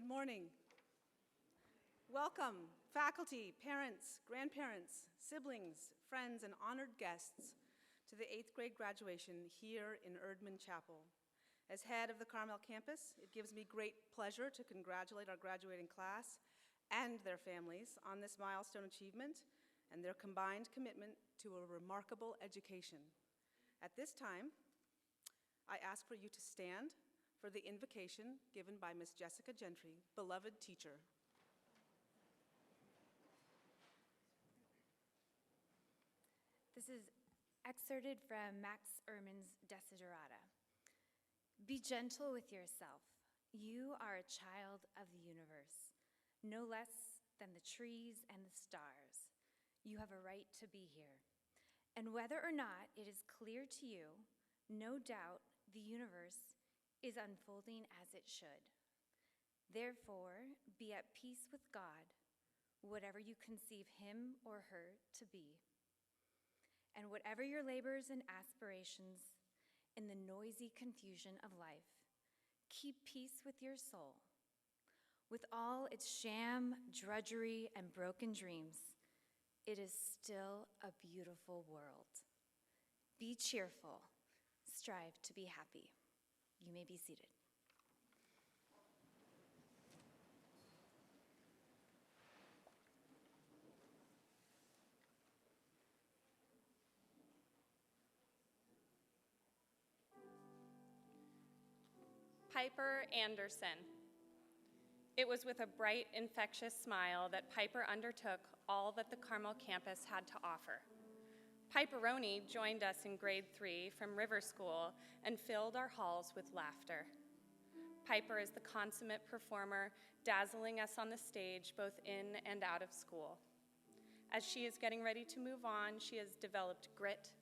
Good morning. Welcome, faculty, parents, grandparents, siblings, friends, and honored guests to the 8th grade graduation here in Erdman Chapel. As head of the Carmel campus, it gives me great pleasure to congratulate our graduating class and their families on this milestone achievement and their combined commitment to a remarkable education. At this time, I ask for you to stand for the invocation given by Ms. Jessica Gentry, beloved teacher. This is excerpted from Max Ehrmann's Desiderata. Be gentle with yourself. You are a child of the universe, no less than the trees and the stars. You have a right to be here. And whether or not it is clear to you, no doubt the universe is unfolding as it should. Therefore, be at peace with God, whatever you conceive him or her to be. And whatever your labors and aspirations in the noisy confusion of life, keep peace with your soul. With all its sham, drudgery, and broken dreams, it is still a beautiful world. Be cheerful. Strive to be happy. You may be seated. Piper Anderson. It was with a bright, infectious smile that Piper undertook all that the Carmel campus had to offer. Piperoni joined us in grade 3 from River School and filled our halls with laughter. Piper is the consummate performer, dazzling us on the stage both in and out of school. As she is getting ready to move on, she has developed grit,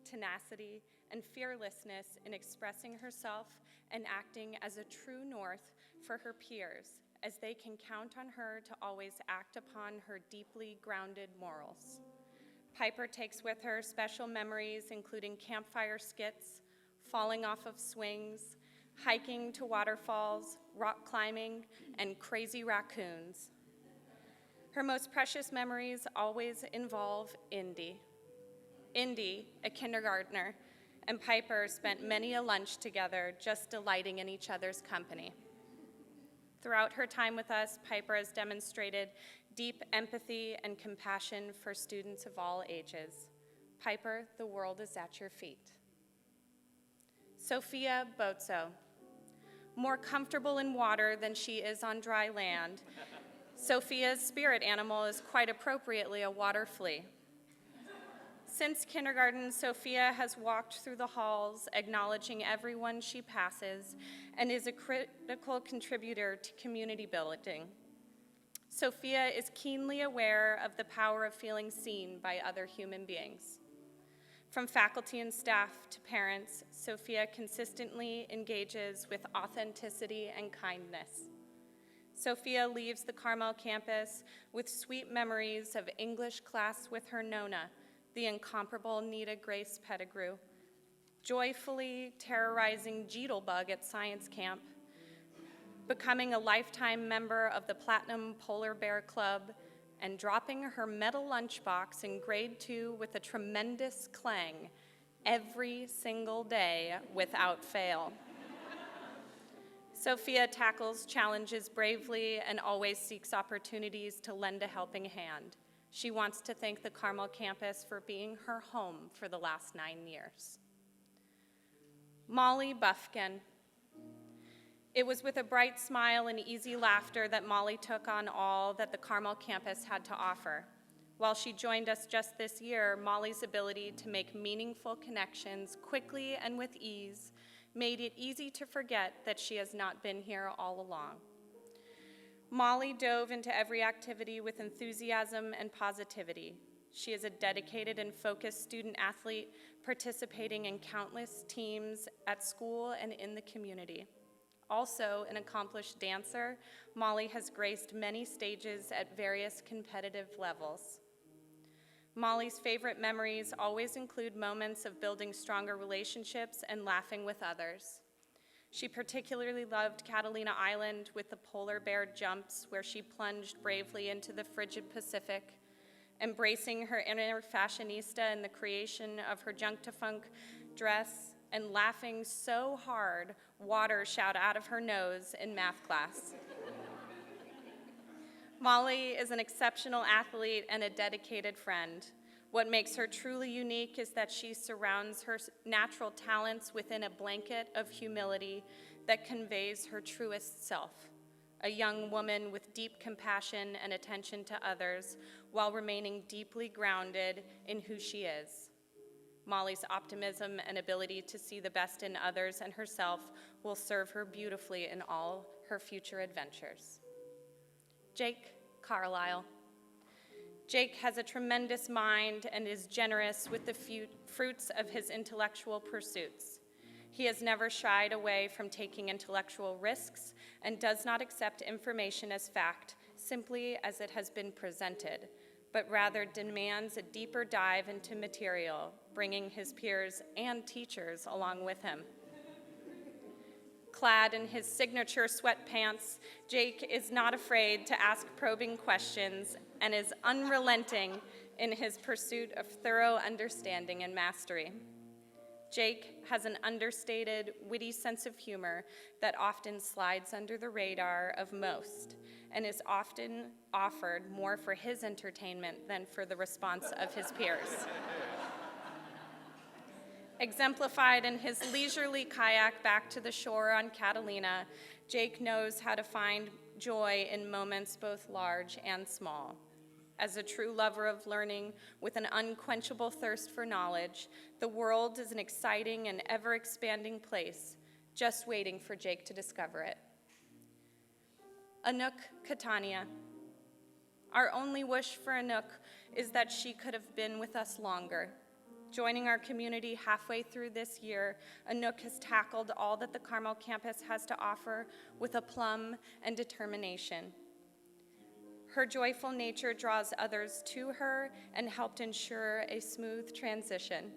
tenacity, and fearlessness in expressing herself and acting as a true north for her peers, as they can count on her to always act upon her deeply grounded morals. Piper takes with her special memories, including campfire skits, falling off of swings, hiking to waterfalls, rock climbing, and crazy raccoons. Her most precious memories always involve Indy. Indy, a kindergartner, and Piper spent many a lunch together just delighting in each other's company. Throughout her time with us, Piper has demonstrated deep empathy and compassion for students of all ages. Piper, the world is at your feet. Sophia Bozzo. More comfortable in water than she is on dry land, Sophia's spirit animal is quite appropriately a water flea. Since kindergarten, Sophia has walked through the halls, acknowledging everyone she passes, and is a critical contributor to community building. Sophia is keenly aware of the power of feeling seen by other human beings. From faculty and staff to parents, Sophia consistently engages with authenticity and kindness. Sophia leaves the Carmel campus with sweet memories of English class with her Nona, the incomparable Nita Grace Pettigrew, joyfully terrorizing Jeetlebug at science camp, becoming a lifetime member of the Platinum Polar Bear Club, and dropping her metal lunchbox in grade 2 with a tremendous clang every single day without fail. Sophia tackles challenges bravely and always seeks opportunities to lend a helping hand. She wants to thank the Carmel campus for being her home for the last 9 years. Molly Buffkin. It was with a bright smile and easy laughter that Molly took on all that the Carmel campus had to offer. While she joined us just this year, Molly's ability to make meaningful connections quickly and with ease made it easy to forget that she has not been here all along. Molly dove into every activity with enthusiasm and positivity. She is a dedicated and focused student athlete, participating in countless teams at school and in the community. Also an accomplished dancer, Molly has graced many stages at various competitive levels. Molly's favorite memories always include moments of building stronger relationships and laughing with others. She particularly loved Catalina Island with the polar bear jumps where she plunged bravely into the frigid Pacific, embracing her inner fashionista in the creation of her junk to funk dress and laughing so hard water shot out of her nose in math class. Molly is an exceptional athlete and a dedicated friend. What makes her truly unique is that she surrounds her natural talents within a blanket of humility that conveys her truest self, a young woman with deep compassion and attention to others while remaining deeply grounded in who she is. Molly's optimism and ability to see the best in others and herself will serve her beautifully in all her future adventures. Jake Carlisle. Jake has a tremendous mind and is generous with the fruits of his intellectual pursuits. He has never shied away from taking intellectual risks and does not accept information as fact simply as it has been presented, but rather demands a deeper dive into material, bringing his peers and teachers along with him. Clad in his signature sweatpants, Jake is not afraid to ask probing questions and is unrelenting in his pursuit of thorough understanding and mastery. Jake has an understated, witty sense of humor that often slides under the radar of most and is often offered more for his entertainment than for the response of his peers. Exemplified in his leisurely kayak back to the shore on Catalina, Jake knows how to find joy in moments both large and small. As a true lover of learning with an unquenchable thirst for knowledge, the world is an exciting and ever-expanding place, just waiting for Jake to discover it. Anouk Catania. Our only wish for Anouk is that she could have been with us longer. Joining our community halfway through this year, Anouk has tackled all that the Carmel campus has to offer with aplomb and determination. Her joyful nature draws others to her and helped ensure a smooth transition.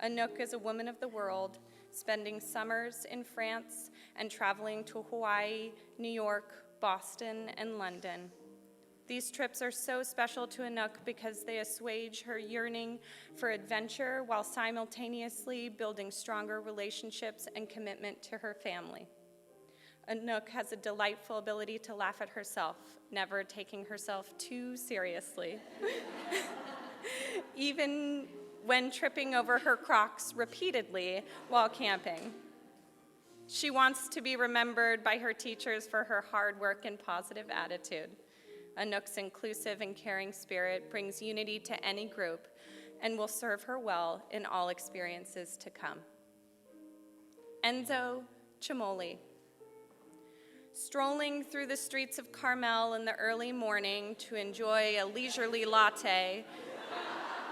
Anouk is a woman of the world, spending summers in France and traveling to Hawaii, New York, Boston, and London. These trips are so special to Anouk because they assuage her yearning for adventure while simultaneously building stronger relationships and commitment to her family. Anouk has a delightful ability to laugh at herself, never taking herself too seriously. Even when tripping over her Crocs repeatedly while camping. She wants to be remembered by her teachers for her hard work and positive attitude. Anouk's inclusive and caring spirit brings unity to any group and will serve her well in all experiences to come. Enzo Chimoli. Strolling through the streets of Carmel in the early morning to enjoy a leisurely latte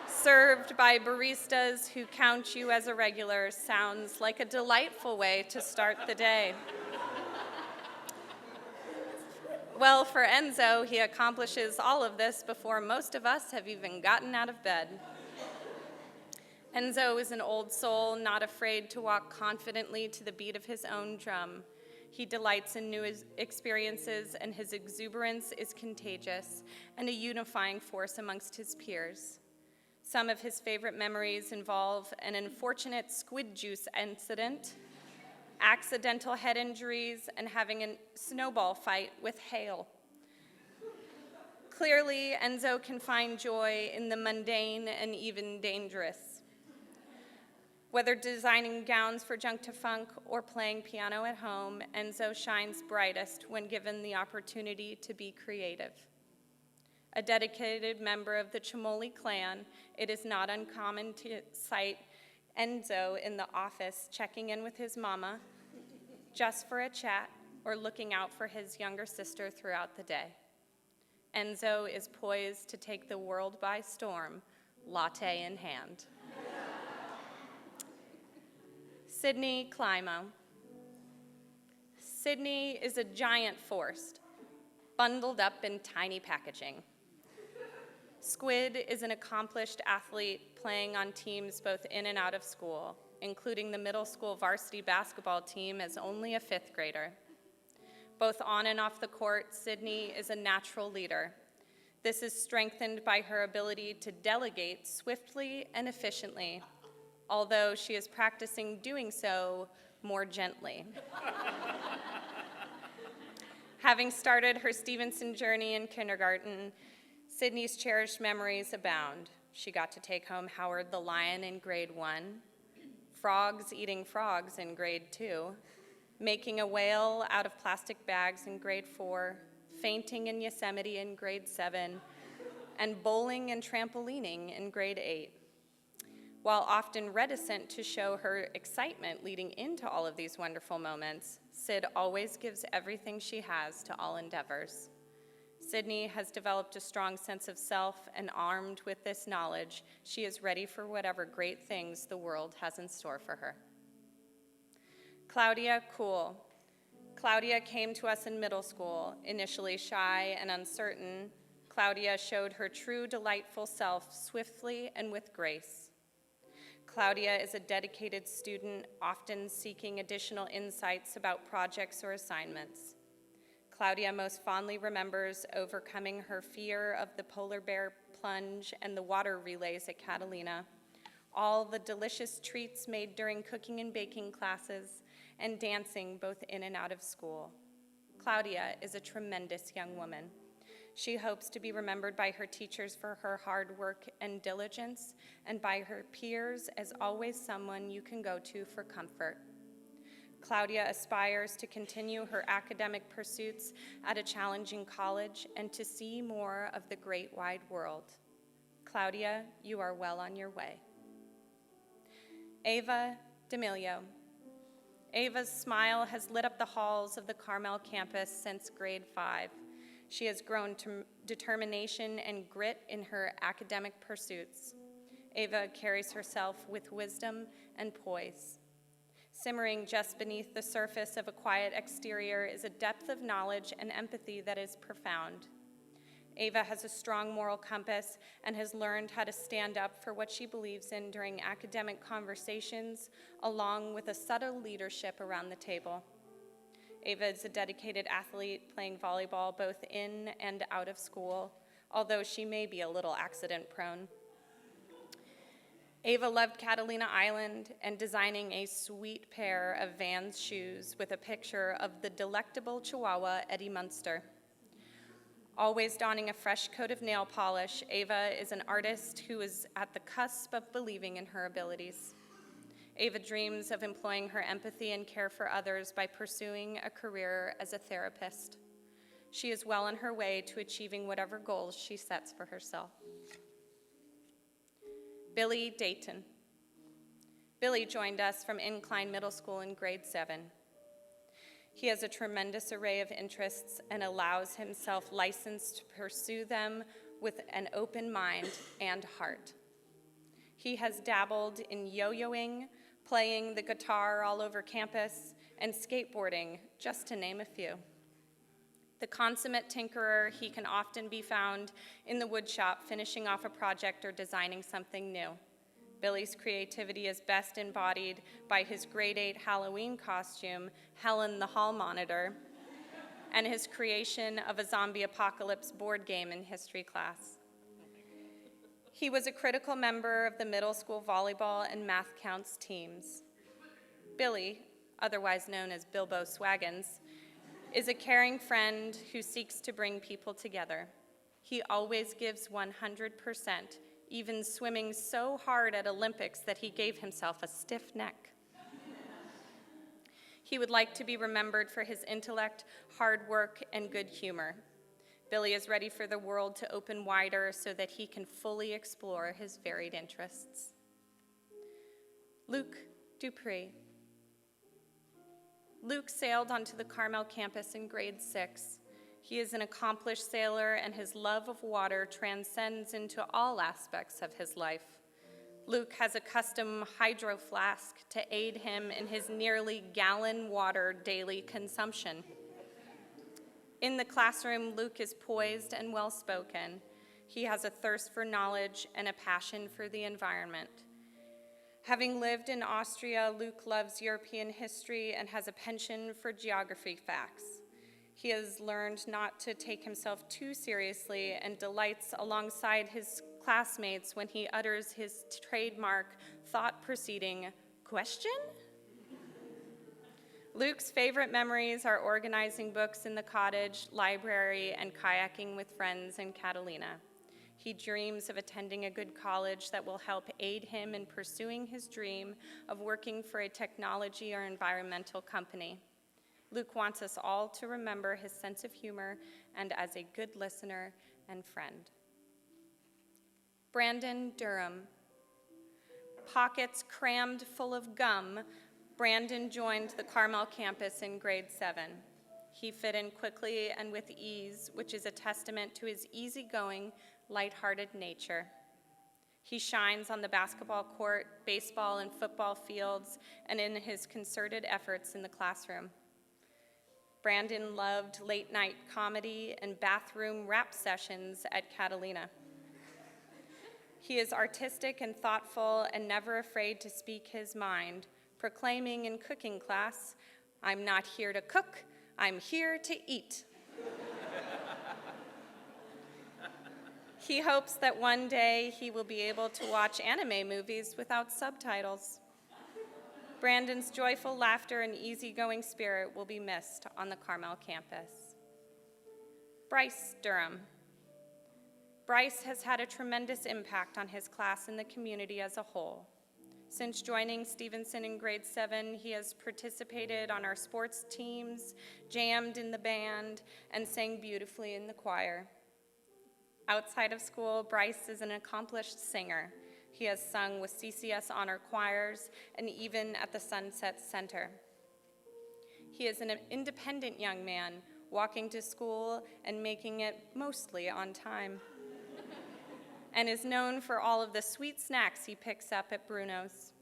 served by baristas who count you as a regular sounds like a delightful way to start the day. Well, for Enzo, he accomplishes all of this before most of us have even gotten out of bed. Enzo is an old soul, not afraid to walk confidently to the beat of his own drum. He delights in new experiences, and his exuberance is contagious and a unifying force amongst his peers. Some of his favorite memories involve an unfortunate squid juice incident, accidental head injuries, and having a snowball fight with hail. Clearly, Enzo can find joy in the mundane and even dangerous. Whether designing gowns for Junk to Funk or playing piano at home, Enzo shines brightest when given the opportunity to be creative. A dedicated member of the Chimoli clan, it is not uncommon to sight Enzo in the office checking in with his mama, just for a chat or looking out for his younger sister throughout the day. Enzo is poised to take the world by storm, latte in hand. Sydney Climo. Sydney is a giant force, bundled up in tiny packaging. Squid is an accomplished athlete playing on teams both in and out of school, including the middle school varsity basketball team as only a fifth grader. Both on and off the court, Sydney is a natural leader. This is strengthened by her ability to delegate swiftly and efficiently, although she is practicing doing so more gently. Having started her Stevenson journey in kindergarten, Sydney's cherished memories abound. She got to take home Howard the Lion in grade 1, frogs eating frogs in grade 2, making a whale out of plastic bags in grade 4, fainting in Yosemite in grade 7, and bowling and trampolining in grade 8. While often reticent to show her excitement leading into all of these wonderful moments, Sid always gives everything she has to all endeavors. Sydney has developed a strong sense of self, and armed with this knowledge, she is ready for whatever great things the world has in store for her. Claudia Kuhl. Claudia came to us in middle school. Initially shy and uncertain, Claudia showed her true delightful self swiftly and with grace. Claudia is a dedicated student, often seeking additional insights about projects or assignments. Claudia most fondly remembers overcoming her fear of the polar bear plunge and the water relays at Catalina, all the delicious treats made during cooking and baking classes, and dancing both in and out of school. Claudia is a tremendous young woman. She hopes to be remembered by her teachers for her hard work and diligence, and by her peers as always someone you can go to for comfort. Claudia aspires to continue her academic pursuits at a challenging college and to see more of the great wide world. Claudia, you are well on your way. Ava D'Amelio. Ava's smile has lit up the halls of the Carmel campus since grade 5. She has grown to determination and grit in her academic pursuits. Ava carries herself with wisdom and poise. Simmering just beneath the surface of a quiet exterior is a depth of knowledge and empathy that is profound. Ava has a strong moral compass and has learned how to stand up for what she believes in during academic conversations, along with a subtle leadership around the table. Ava is a dedicated athlete playing volleyball both in and out of school, although she may be a little accident-prone. Ava loved Catalina Island and designing a sweet pair of Vans shoes with a picture of the delectable Chihuahua Eddie Munster. Always donning a fresh coat of nail polish, Ava is an artist who is at the cusp of believing in her abilities. Ava dreams of employing her empathy and care for others by pursuing a career as a therapist. She is well on her way to achieving whatever goals she sets for herself. Billy Dayton. Billy joined us from Incline Middle School in grade 7. He has a tremendous array of interests and allows himself license to pursue them with an open mind and heart. He has dabbled in yo-yoing, playing the guitar all over campus, and skateboarding, just to name a few. The consummate tinkerer, he can often be found in the wood shop finishing off a project or designing something new. Billy's creativity is best embodied by his grade 8 Halloween costume, Helen the Hall Monitor, and his creation of a zombie apocalypse board game in history class. He was a critical member of the middle school volleyball and math counts teams. Billy, otherwise known as Bilbo Swaggins, is a caring friend who seeks to bring people together. He always gives 100%, even swimming so hard at Olympics that he gave himself a stiff neck. He would like to be remembered for his intellect, hard work, and good humor. Billy is ready for the world to open wider so that he can fully explore his varied interests. Luke Dupree. Luke sailed onto the Carmel campus in grade 6. He is an accomplished sailor, and his love of water transcends into all aspects of his life. Luke has a custom hydro flask to aid him in his nearly gallon water daily consumption. In the classroom, Luke is poised and well-spoken. He has a thirst for knowledge and a passion for the environment. Having lived in Austria, Luke loves European history and has a penchant for geography facts. He has learned not to take himself too seriously and delights alongside his classmates when he utters his trademark thought-proceeding question. Luke's favorite memories are organizing books in the cottage, library, and kayaking with friends in Catalina. He dreams of attending a good college that will help aid him in pursuing his dream of working for a technology or environmental company. Luke wants us all to remember his sense of humor and as a good listener and friend. Brandon Durham. Pockets crammed full of gum, Brandon joined the Carmel campus in grade 7. He fit in quickly and with ease, which is a testament to his easygoing, lighthearted nature. He shines on the basketball court, baseball and football fields, and in his concerted efforts in the classroom. Brandon loved late-night comedy and bathroom rap sessions at Catalina. He is artistic and thoughtful and never afraid to speak his mind, proclaiming in cooking class, "I'm not here to cook, I'm here to eat." He hopes that one day he will be able to watch anime movies without subtitles. Brandon's joyful laughter and easygoing spirit will be missed on the Carmel campus. Bryce Durham. Bryce has had a tremendous impact on his class and the community as a whole. Since joining Stevenson in grade 7, he has participated on our sports teams, jammed in the band, and sang beautifully in the choir. Outside of school, Bryce is an accomplished singer. He has sung with CCS honor choirs and even at the Sunset Center. He is an independent young man, walking to school and making it mostly on time, and is known for all of the sweet snacks he picks up at Bruno's.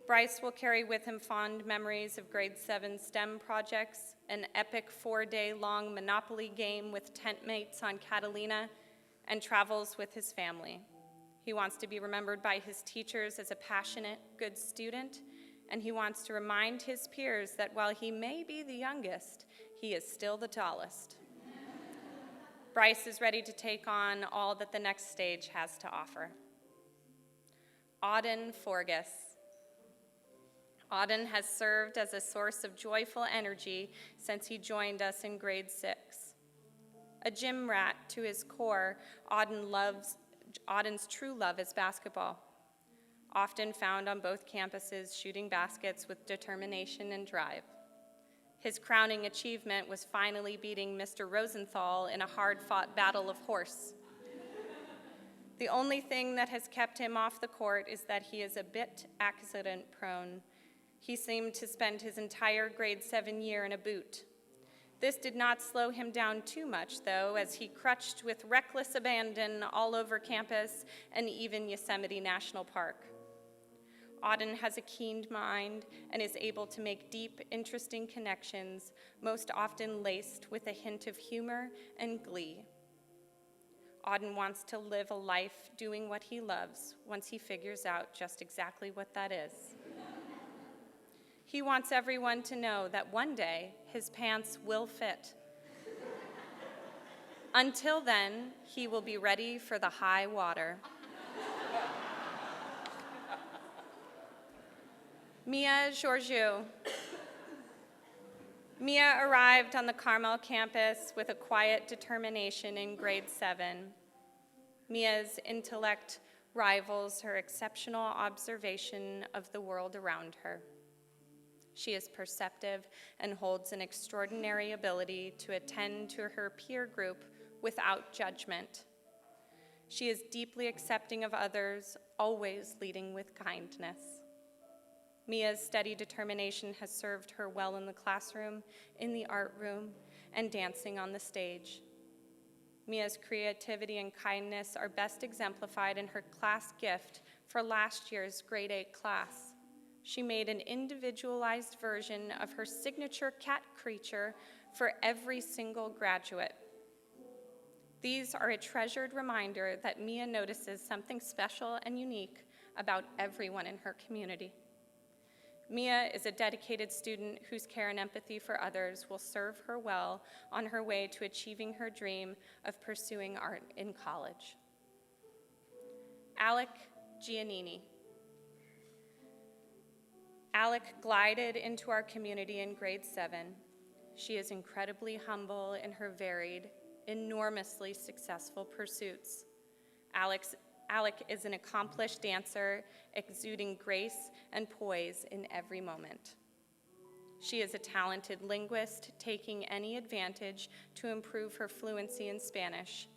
Bryce will carry with him fond memories of grade 7 STEM projects, an epic 4-day-long Monopoly game with tent mates on Catalina, and travels with his family. He wants to be remembered by his teachers as a passionate, good student, and he wants to remind his peers that while he may be the youngest, he is still the tallest. Bryce is ready to take on all that the next stage has to offer. Auden Forgas. Auden has served as a source of joyful energy since he joined us in grade 6. A gym rat to his core, Auden's true love is basketball. Often found on both campuses, shooting baskets with determination and drive. His crowning achievement was finally beating Mr. Rosenthal in a hard-fought battle of horse. The only thing that has kept him off the court is that he is a bit accident-prone. He seemed to spend his entire grade 7 year in a boot. This did not slow him down too much, though, as he crutched with reckless abandon all over campus and even Yosemite National Park. Auden has a keen mind and is able to make deep, interesting connections, most often laced with a hint of humor and glee. Auden wants to live a life doing what he loves once he figures out just exactly what that is. He wants everyone to know that one day his pants will fit. Until then, he will be ready for the high water. Mia Georgiou. Mia arrived on the Carmel campus with a quiet determination in grade 7. Mia's intellect rivals her exceptional observation of the world around her. She is perceptive and holds an extraordinary ability to attend to her peer group without judgment. She is deeply accepting of others, always leading with kindness. Mia's steady determination has served her well in the classroom, in the art room, and dancing on the stage. Mia's creativity and kindness are best exemplified in her class gift for last year's grade 8 class. She made an individualized version of her signature cat creature for every single graduate. These are a treasured reminder that Mia notices something special and unique about everyone in her community. Mia is a dedicated student whose care and empathy for others will serve her well on her way to achieving her dream of pursuing art in college. Alec Giannini. Alec glided into our community in grade 7. She is incredibly humble in her varied, enormously successful pursuits. Alec is an accomplished dancer, exuding grace and poise in every moment. She is a talented linguist, taking any advantage to improve her fluency in Spanish.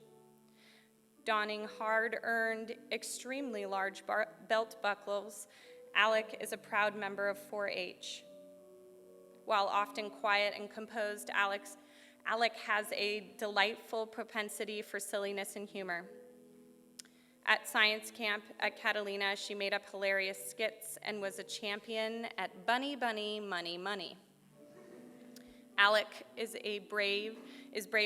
Donning hard-earned, extremely large belt buckles, Alec is a proud member of 4-H. While often quiet and composed, Alec has a delightful propensity for silliness and humor. At science camp at Catalina, she made up hilarious skits and was a champion at Bunny Bunny Money Money. Alec is brave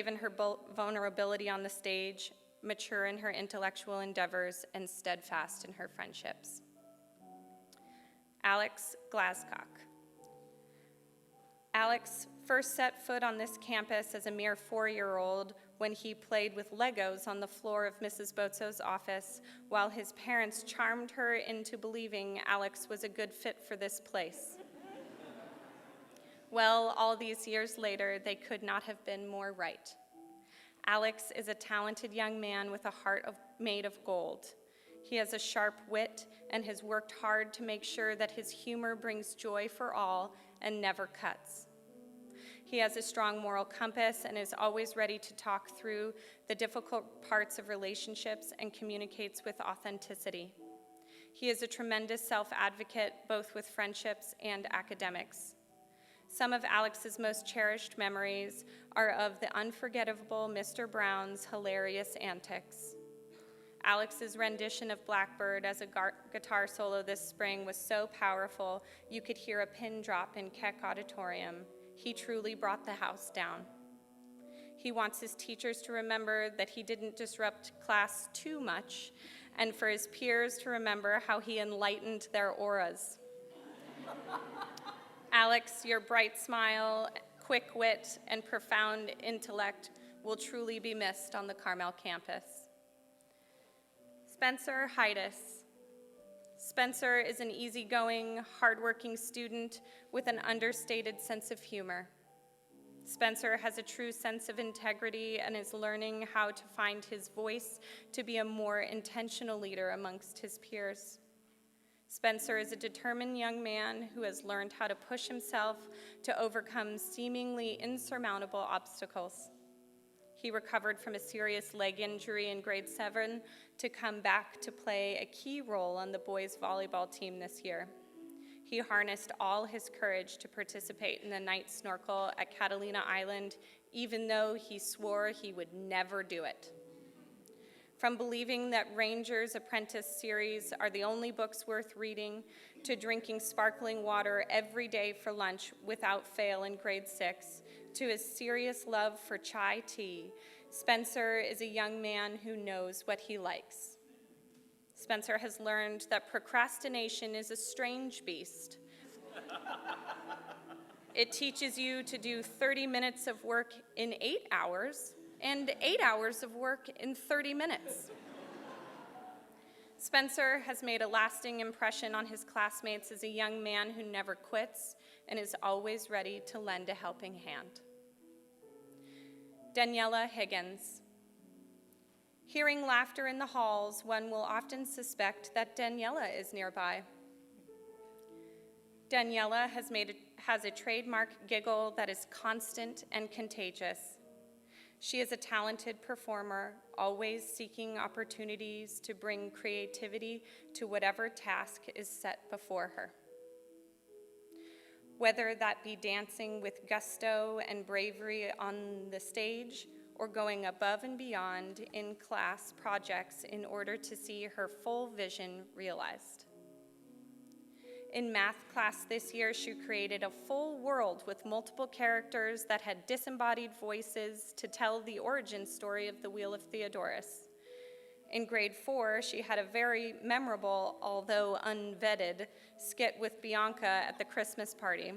in her vulnerability on the stage, mature in her intellectual endeavors, and steadfast in her friendships. Alex Glasscock. Alex first set foot on this campus as a mere 4-year-old when he played with Legos on the floor of Mrs. Bozzo's office, while his parents charmed her into believing Alex was a good fit for this place. Well, all these years later, they could not have been more right. Alex is a talented young man with a heart made of gold. He has a sharp wit and has worked hard to make sure that his humor brings joy for all and never cuts. He has a strong moral compass and is always ready to talk through the difficult parts of relationships and communicates with authenticity. He is a tremendous self-advocate, both with friendships and academics. Some of Alex's most cherished memories are of the unforgettable Mr. Brown's hilarious antics. Alex's rendition of Blackbird as a guitar solo this spring was so powerful you could hear a pin drop in Keck Auditorium. He truly brought the house down. He wants his teachers to remember that he didn't disrupt class too much, and for his peers to remember how he enlightened their auras. Alex, your bright smile, quick wit, and profound intellect will truly be missed on the Carmel campus. Spencer Heides. Spencer is an easygoing, hardworking student with an understated sense of humor. Spencer has a true sense of integrity and is learning how to find his voice to be a more intentional leader amongst his peers. Spencer is a determined young man who has learned how to push himself to overcome seemingly insurmountable obstacles. He recovered from a serious leg injury in grade 7 to come back to play a key role on the boys' volleyball team this year. He harnessed all his courage to participate in the night snorkel at Catalina Island, even though he swore he would never do it. From believing that Ranger's Apprentice series are the only books worth reading, to drinking sparkling water every day for lunch without fail in grade 6, to his serious love for chai tea, Spencer is a young man who knows what he likes. Spencer has learned that procrastination is a strange beast. It teaches you to do 30 minutes of work in 8 hours and 8 hours of work in 30 minutes. Spencer has made a lasting impression on his classmates as a young man who never quits and is always ready to lend a helping hand. Daniela Higgins. Hearing laughter in the halls, one will often suspect that Daniela is nearby. Daniela has a trademark giggle that is constant and contagious. She is a talented performer, always seeking opportunities to bring creativity to whatever task is set before her. Whether that be dancing with gusto and bravery on the stage, or going above and beyond in class projects in order to see her full vision realized. In math class this year, she created a full world with multiple characters that had disembodied voices to tell the origin story of the Wheel of Theodorus. In grade 4, she had a very memorable, although unvetted, skit with Bianca at the Christmas party.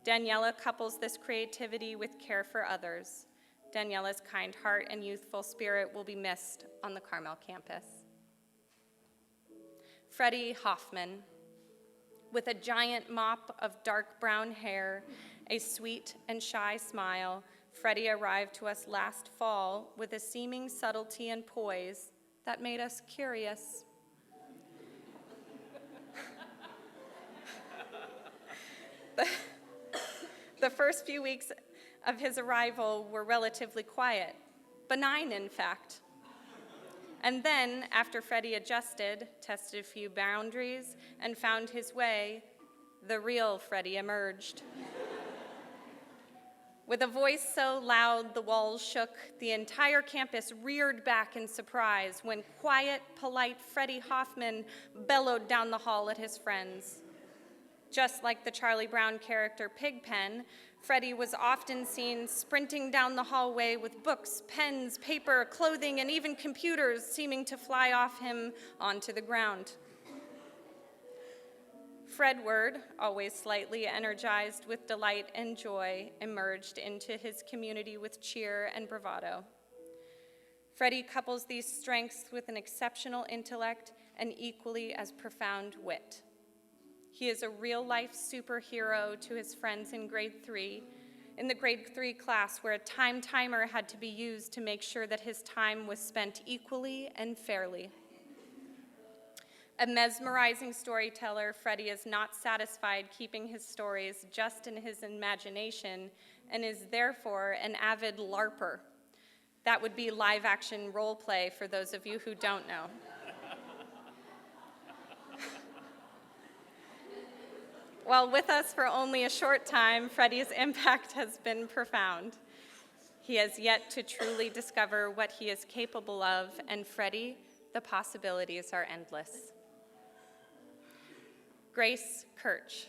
Daniela couples this creativity with care for others. Daniela's kind heart and youthful spirit will be missed on the Carmel campus. Freddie Hoffman. With a giant mop of dark brown hair, a sweet and shy smile, Freddie arrived to us last fall with a seeming subtlety and poise that made us curious. The first few weeks of his arrival were relatively quiet, benign in fact. And then, after Freddie adjusted, tested a few boundaries, and found his way, the real Freddie emerged. With a voice so loud the walls shook, the entire campus reared back in surprise when quiet, polite Freddie Hoffman bellowed down the hall at his friends. Just like the Charlie Brown character Pigpen, Freddie was often seen sprinting down the hallway with books, pens, paper, clothing, and even computers seeming to fly off him onto the ground. Fredward, always slightly energized with delight and joy, emerged into his community with cheer and bravado. Freddie couples these strengths with an exceptional intellect and equally as profound wit. He is a real-life superhero to his friends in the grade 3 class where a time timer had to be used to make sure that his time was spent equally and fairly. A mesmerizing storyteller, Freddie is not satisfied keeping his stories just in his imagination and is therefore an avid LARPer. That would be live-action role play for those of you who don't know. While with us for only a short time, Freddie's impact has been profound. He has yet to truly discover what he is capable of, and Freddie, the possibilities are endless. Grace Kirch.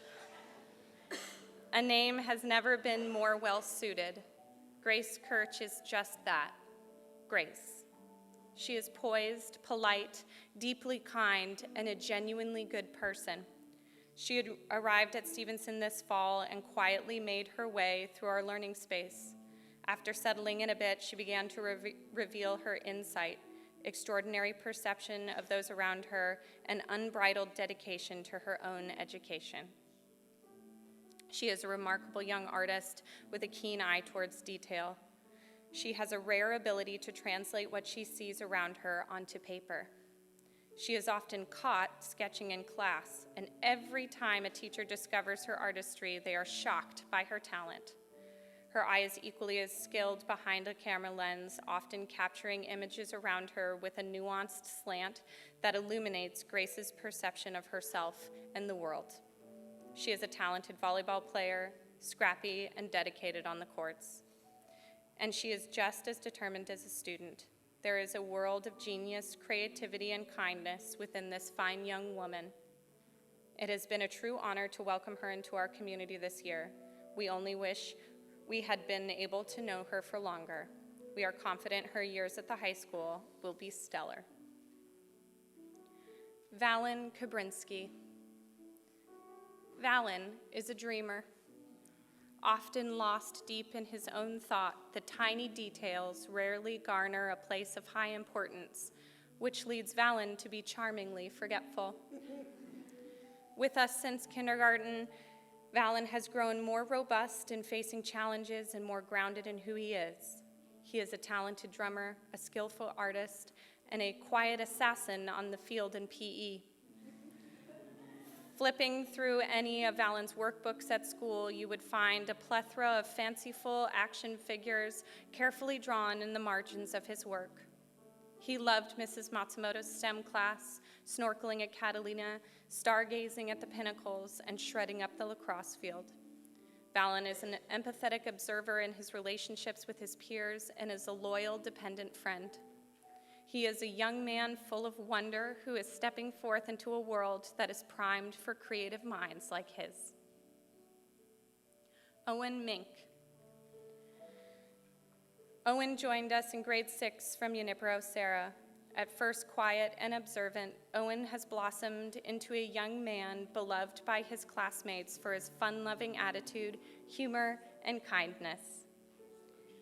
A name has never been more well-suited. Grace Kirch is just that, Grace. She is poised, polite, deeply kind, and a genuinely good person. She had arrived at Stevenson this fall and quietly made her way through our learning space. After settling in a bit, she began to reveal her insight, extraordinary perception of those around her, and unbridled dedication to her own education. She is a remarkable young artist with a keen eye towards detail. She has a rare ability to translate what she sees around her onto paper. She is often caught sketching in class, and every time a teacher discovers her artistry, they are shocked by her talent. Her eye is equally as skilled behind a camera lens, often capturing images around her with a nuanced slant that illuminates Grace's perception of herself and the world. She is a talented volleyball player, scrappy and dedicated on the courts. And she is just as determined as a student. There is a world of genius, creativity, and kindness within this fine young woman. It has been a true honor to welcome her into our community this year. We only wish we had been able to know her for longer. We are confident her years at the high school will be stellar. Valen Kabrinsky. Valen is a dreamer. Often lost deep in his own thought, the tiny details rarely garner a place of high importance, which leads Valen to be charmingly forgetful. With us since kindergarten, Valen has grown more robust in facing challenges and more grounded in who he is. He is a talented drummer, a skillful artist, and a quiet assassin on the field in PE. Flipping through any of Valen's workbooks at school, you would find a plethora of fanciful action figures carefully drawn in the margins of his work. He loved Mrs. Matsumoto's STEM class, snorkeling at Catalina, stargazing at the pinnacles, and shredding up the lacrosse field. Valen is an empathetic observer in his relationships with his peers and is a loyal, dependent friend. He is a young man full of wonder who is stepping forth into a world that is primed for creative minds like his. Owen Mink. Owen joined us in grade 6 from Junipero Serra. At first quiet and observant, Owen has blossomed into a young man beloved by his classmates for his fun-loving attitude, humor, and kindness.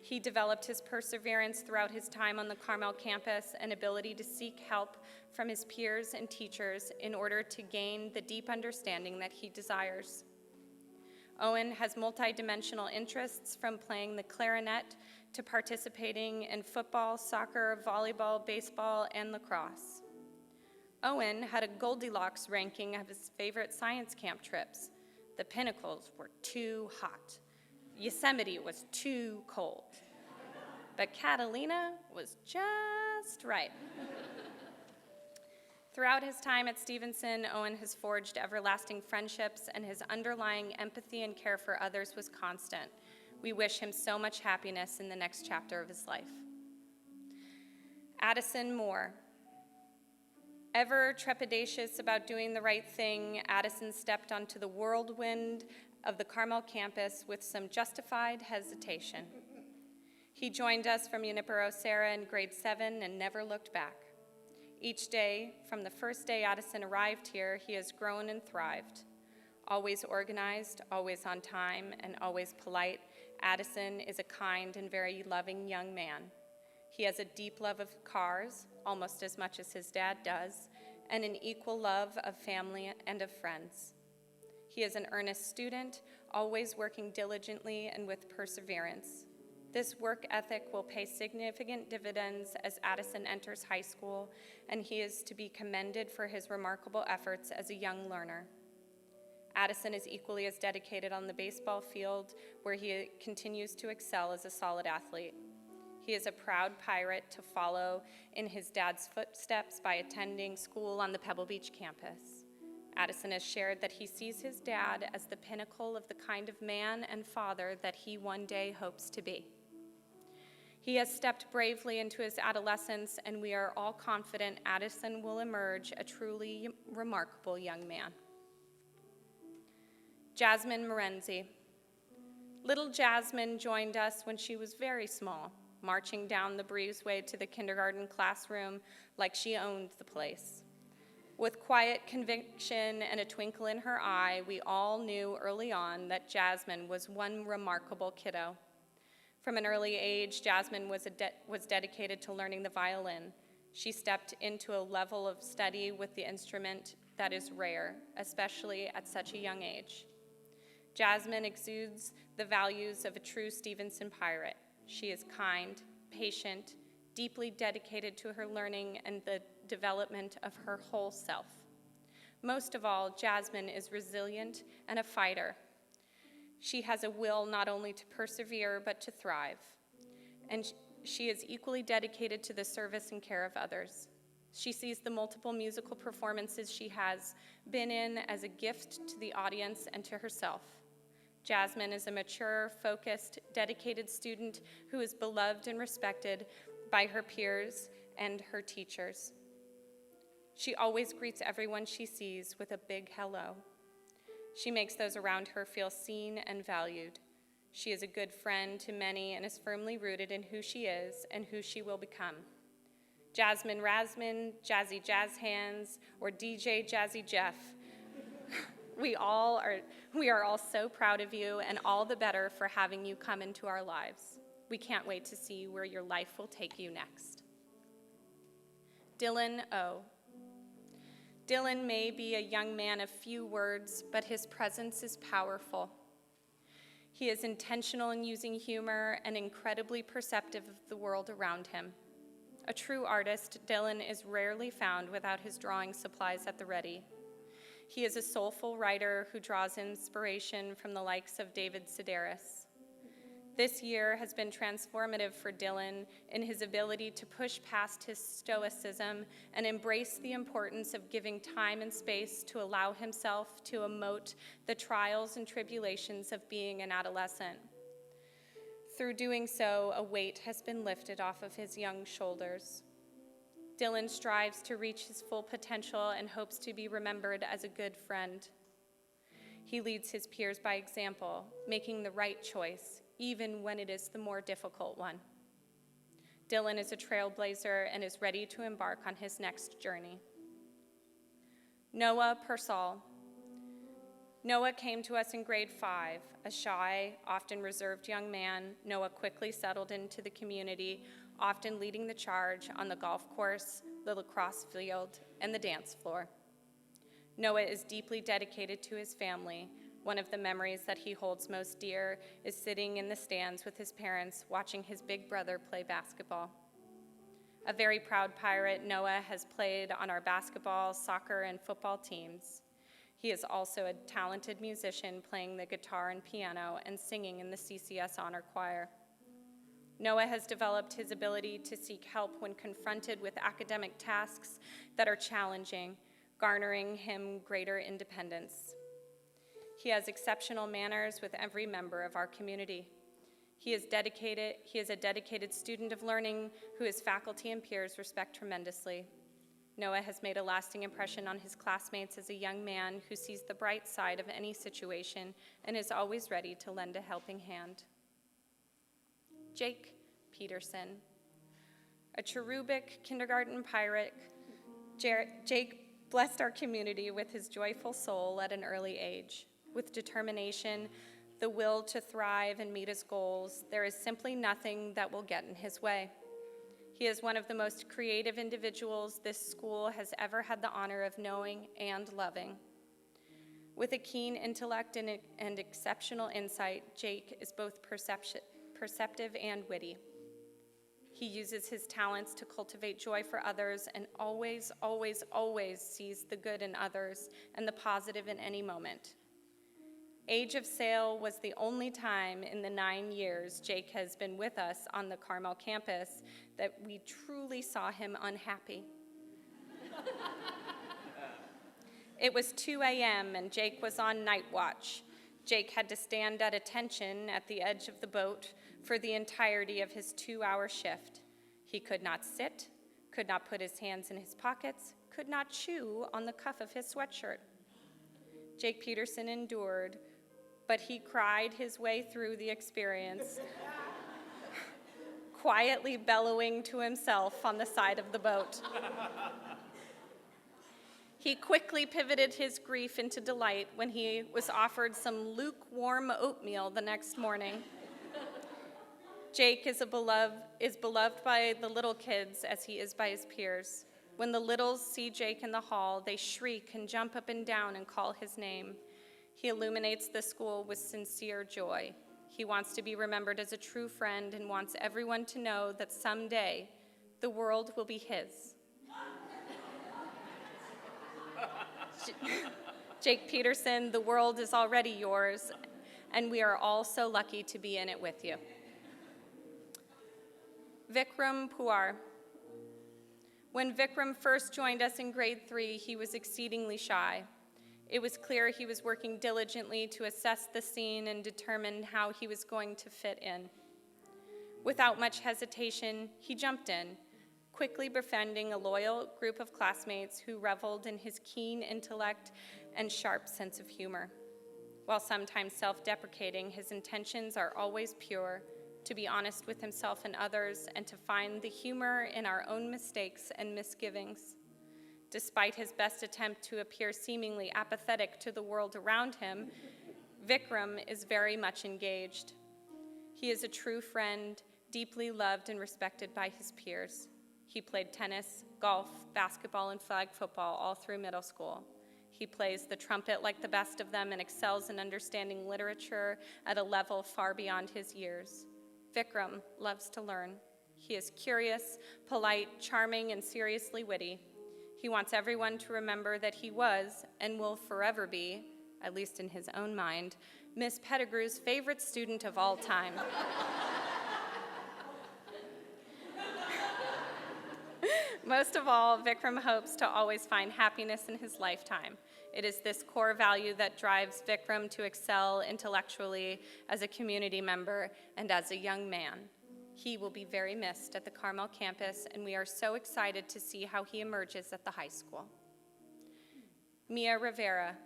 He developed his perseverance throughout his time on the Carmel campus and ability to seek help from his peers and teachers in order to gain the deep understanding that he desires. Owen has multidimensional interests from playing the clarinet to participating in football, soccer, volleyball, baseball, and lacrosse. Owen had a Goldilocks ranking of his favorite science camp trips. The Pinnacles were too hot. Yosemite was too cold. But Catalina was just right. Throughout his time at Stevenson, Owen has forged everlasting friendships, and his underlying empathy and care for others was constant. We wish him so much happiness in the next chapter of his life. Addison Moore. Ever trepidatious about doing the right thing, Addison stepped onto the whirlwind of the Carmel campus with some justified hesitation. He joined us from Junipero Serra in grade 7 and never looked back. Each day, from the first day Addison arrived here, he has grown and thrived. Always organized, always on time, and always polite, Addison is a kind and very loving young man. He has a deep love of cars, almost as much as his dad does, and an equal love of family and of friends. He is an earnest student, always working diligently and with perseverance. This work ethic will pay significant dividends as Addison enters high school, and he is to be commended for his remarkable efforts as a young learner. Addison is equally as dedicated on the baseball field, where he continues to excel as a solid athlete. He is a proud pirate to follow in his dad's footsteps by attending school on the Pebble Beach campus. Addison has shared that he sees his dad as the pinnacle of the kind of man and father that he one day hopes to be. He has stepped bravely into his adolescence, and we are all confident Addison will emerge a truly remarkable young man. Jasmine Morenzi. Little Jasmine joined us when she was very small, marching down the breezeway to the kindergarten classroom like she owned the place. With quiet conviction and a twinkle in her eye, we all knew early on that Jasmine was one remarkable kiddo. From an early age, Jasmine was dedicated to learning the violin. She stepped into a level of study with the instrument that is rare, especially at such a young age. Jasmine exudes the values of a true Stevenson pirate. She is kind, patient, deeply dedicated to her learning and the development of her whole self. Most of all, Jasmine is resilient and a fighter. She has a will not only to persevere, but to thrive. And she is equally dedicated to the service and care of others. She sees the multiple musical performances she has been in as a gift to the audience and to herself. Jasmine is a mature, focused, dedicated student who is beloved and respected by her peers and her teachers. She always greets everyone she sees with a big hello. She makes those around her feel seen and valued. She is a good friend to many and is firmly rooted in who she is and who she will become. Jasmine Rasmin, Jazzy Jazz Hands, or DJ Jazzy Jeff, we are all so proud of you and all the better for having you come into our lives. We can't wait to see where your life will take you next. Dylan O. Dylan may be a young man of few words, but his presence is powerful. He is intentional in using humor and incredibly perceptive of the world around him. A true artist, Dylan is rarely found without his drawing supplies at the ready. He is a soulful writer who draws inspiration from the likes of David Sedaris. This year has been transformative for Dylan in his ability to push past his stoicism and embrace the importance of giving time and space to allow himself to emote the trials and tribulations of being an adolescent. Through doing so, a weight has been lifted off of his young shoulders. Dylan strives to reach his full potential and hopes to be remembered as a good friend. He leads his peers by example, making the right choice, even when it is the more difficult one. Dylan is a trailblazer and is ready to embark on his next journey. Noah Persall. Noah came to us in grade 5. A shy, often reserved young man, Noah quickly settled into the community, often leading the charge on the golf course, the lacrosse field, and the dance floor. Noah is deeply dedicated to his family. One of the memories that he holds most dear is sitting in the stands with his parents, watching his big brother play basketball. A very proud pirate, Noah has played on our basketball, soccer, and football teams. He is also a talented musician, playing the guitar and piano and singing in the CCS Honor Choir. Noah has developed his ability to seek help when confronted with academic tasks that are challenging, garnering him greater independence. He has exceptional manners with every member of our community. He is a dedicated student of learning who his faculty and peers respect tremendously. Noah has made a lasting impression on his classmates as a young man who sees the bright side of any situation and is always ready to lend a helping hand. Jake Peterson. A cherubic kindergarten pirate, Jake blessed our community with his joyful soul at an early age. With determination, the will to thrive and meet his goals, there is simply nothing that will get in his way. He is one of the most creative individuals this school has ever had the honor of knowing and loving. With a keen intellect and exceptional insight, Jake is both perceptive and witty. He uses his talents to cultivate joy for others and always, always, always sees the good in others and the positive in any moment. Age of Sail was the only time in the 9 years Jake has been with us on the Carmel campus that we truly saw him unhappy. It was 2 a.m. and Jake was on night watch. Jake had to stand at attention at the edge of the boat for the entirety of his 2-hour shift. He could not sit, could not put his hands in his pockets, could not chew on the cuff of his sweatshirt. Jake Peterson endured, but he cried his way through the experience, quietly bellowing to himself on the side of the boat. He quickly pivoted his grief into delight when he was offered some lukewarm oatmeal the next morning. Jake is beloved by the little kids as he is by his peers. When the littles see Jake in the hall, they shriek and jump up and down and call his name. He illuminates the school with sincere joy. He wants to be remembered as a true friend and wants everyone to know that someday the world will be his. Jake Peterson, the world is already yours, and we are all so lucky to be in it with you. Vikram Puar. When Vikram first joined us in grade 3, he was exceedingly shy. It was clear he was working diligently to assess the scene and determine how he was going to fit in. Without much hesitation, he jumped in, quickly befriending a loyal group of classmates who reveled in his keen intellect and sharp sense of humor. While sometimes self-deprecating, his intentions are always pure, to be honest with himself and others, and to find the humor in our own mistakes and misgivings. Despite his best attempt to appear seemingly apathetic to the world around him, Vikram is very much engaged. He is a true friend, deeply loved and respected by his peers. He played tennis, golf, basketball, and flag football all through middle school. He plays the trumpet like the best of them and excels in understanding literature at a level far beyond his years. Vikram loves to learn. He is curious, polite, charming, and seriously witty. He wants everyone to remember that he was, and will forever be, at least in his own mind, Miss Pettigrew's favorite student of all time. Most of all, Vikram hopes to always find happiness in his lifetime. It is this core value that drives Vikram to excel intellectually as a community member and as a young man. He will be very missed at the Carmel campus, and we are so excited to see how he emerges at the high school. Mia Rivera.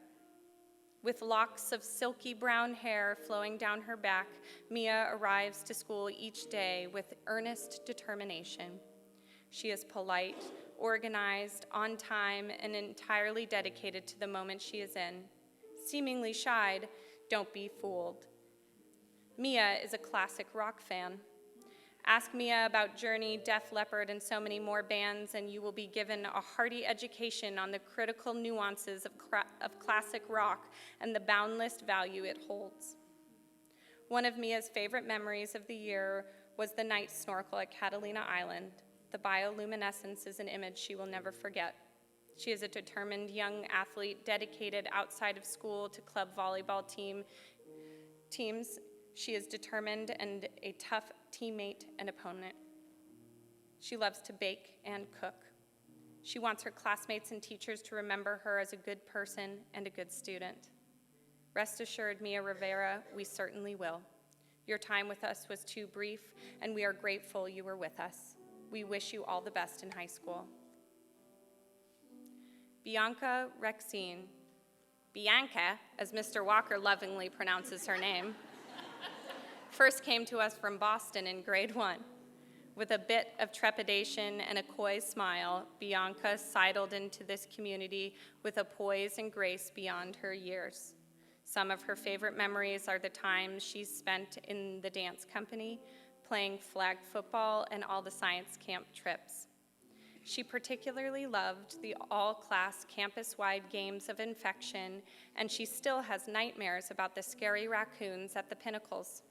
With locks of silky brown hair flowing down her back, Mia arrives to school each day with earnest determination. She is polite, organized, on time, and entirely dedicated to the moment she is in. Seemingly shy, don't be fooled. Mia is a classic rock fan. Ask Mia about Journey, Def Leppard, and so many more bands, and you will be given a hearty education on the critical nuances of classic rock and the boundless value it holds. One of Mia's favorite memories of the year was the night snorkel at Catalina Island. The bioluminescence is an image she will never forget. She is a determined young athlete dedicated outside of school to club volleyball teams. She is determined and a tough teammate and opponent. She loves to bake and cook. She wants her classmates and teachers to remember her as a good person and a good student. Rest assured, Mia Rivera, we certainly will. Your time with us was too brief, and we are grateful you were with us. We wish you all the best in high school. Bianca Rexine. Bianca, as Mr. Walker lovingly pronounces her name, first came to us from Boston in grade 1. With a bit of trepidation and a coy smile, Bianca sidled into this community with a poise and grace beyond her years. Some of her favorite memories are the times she spent in the dance company, playing flag football, and all the science camp trips. She particularly loved the all-class campus-wide games of infection, and she still has nightmares about the scary raccoons at the pinnacles.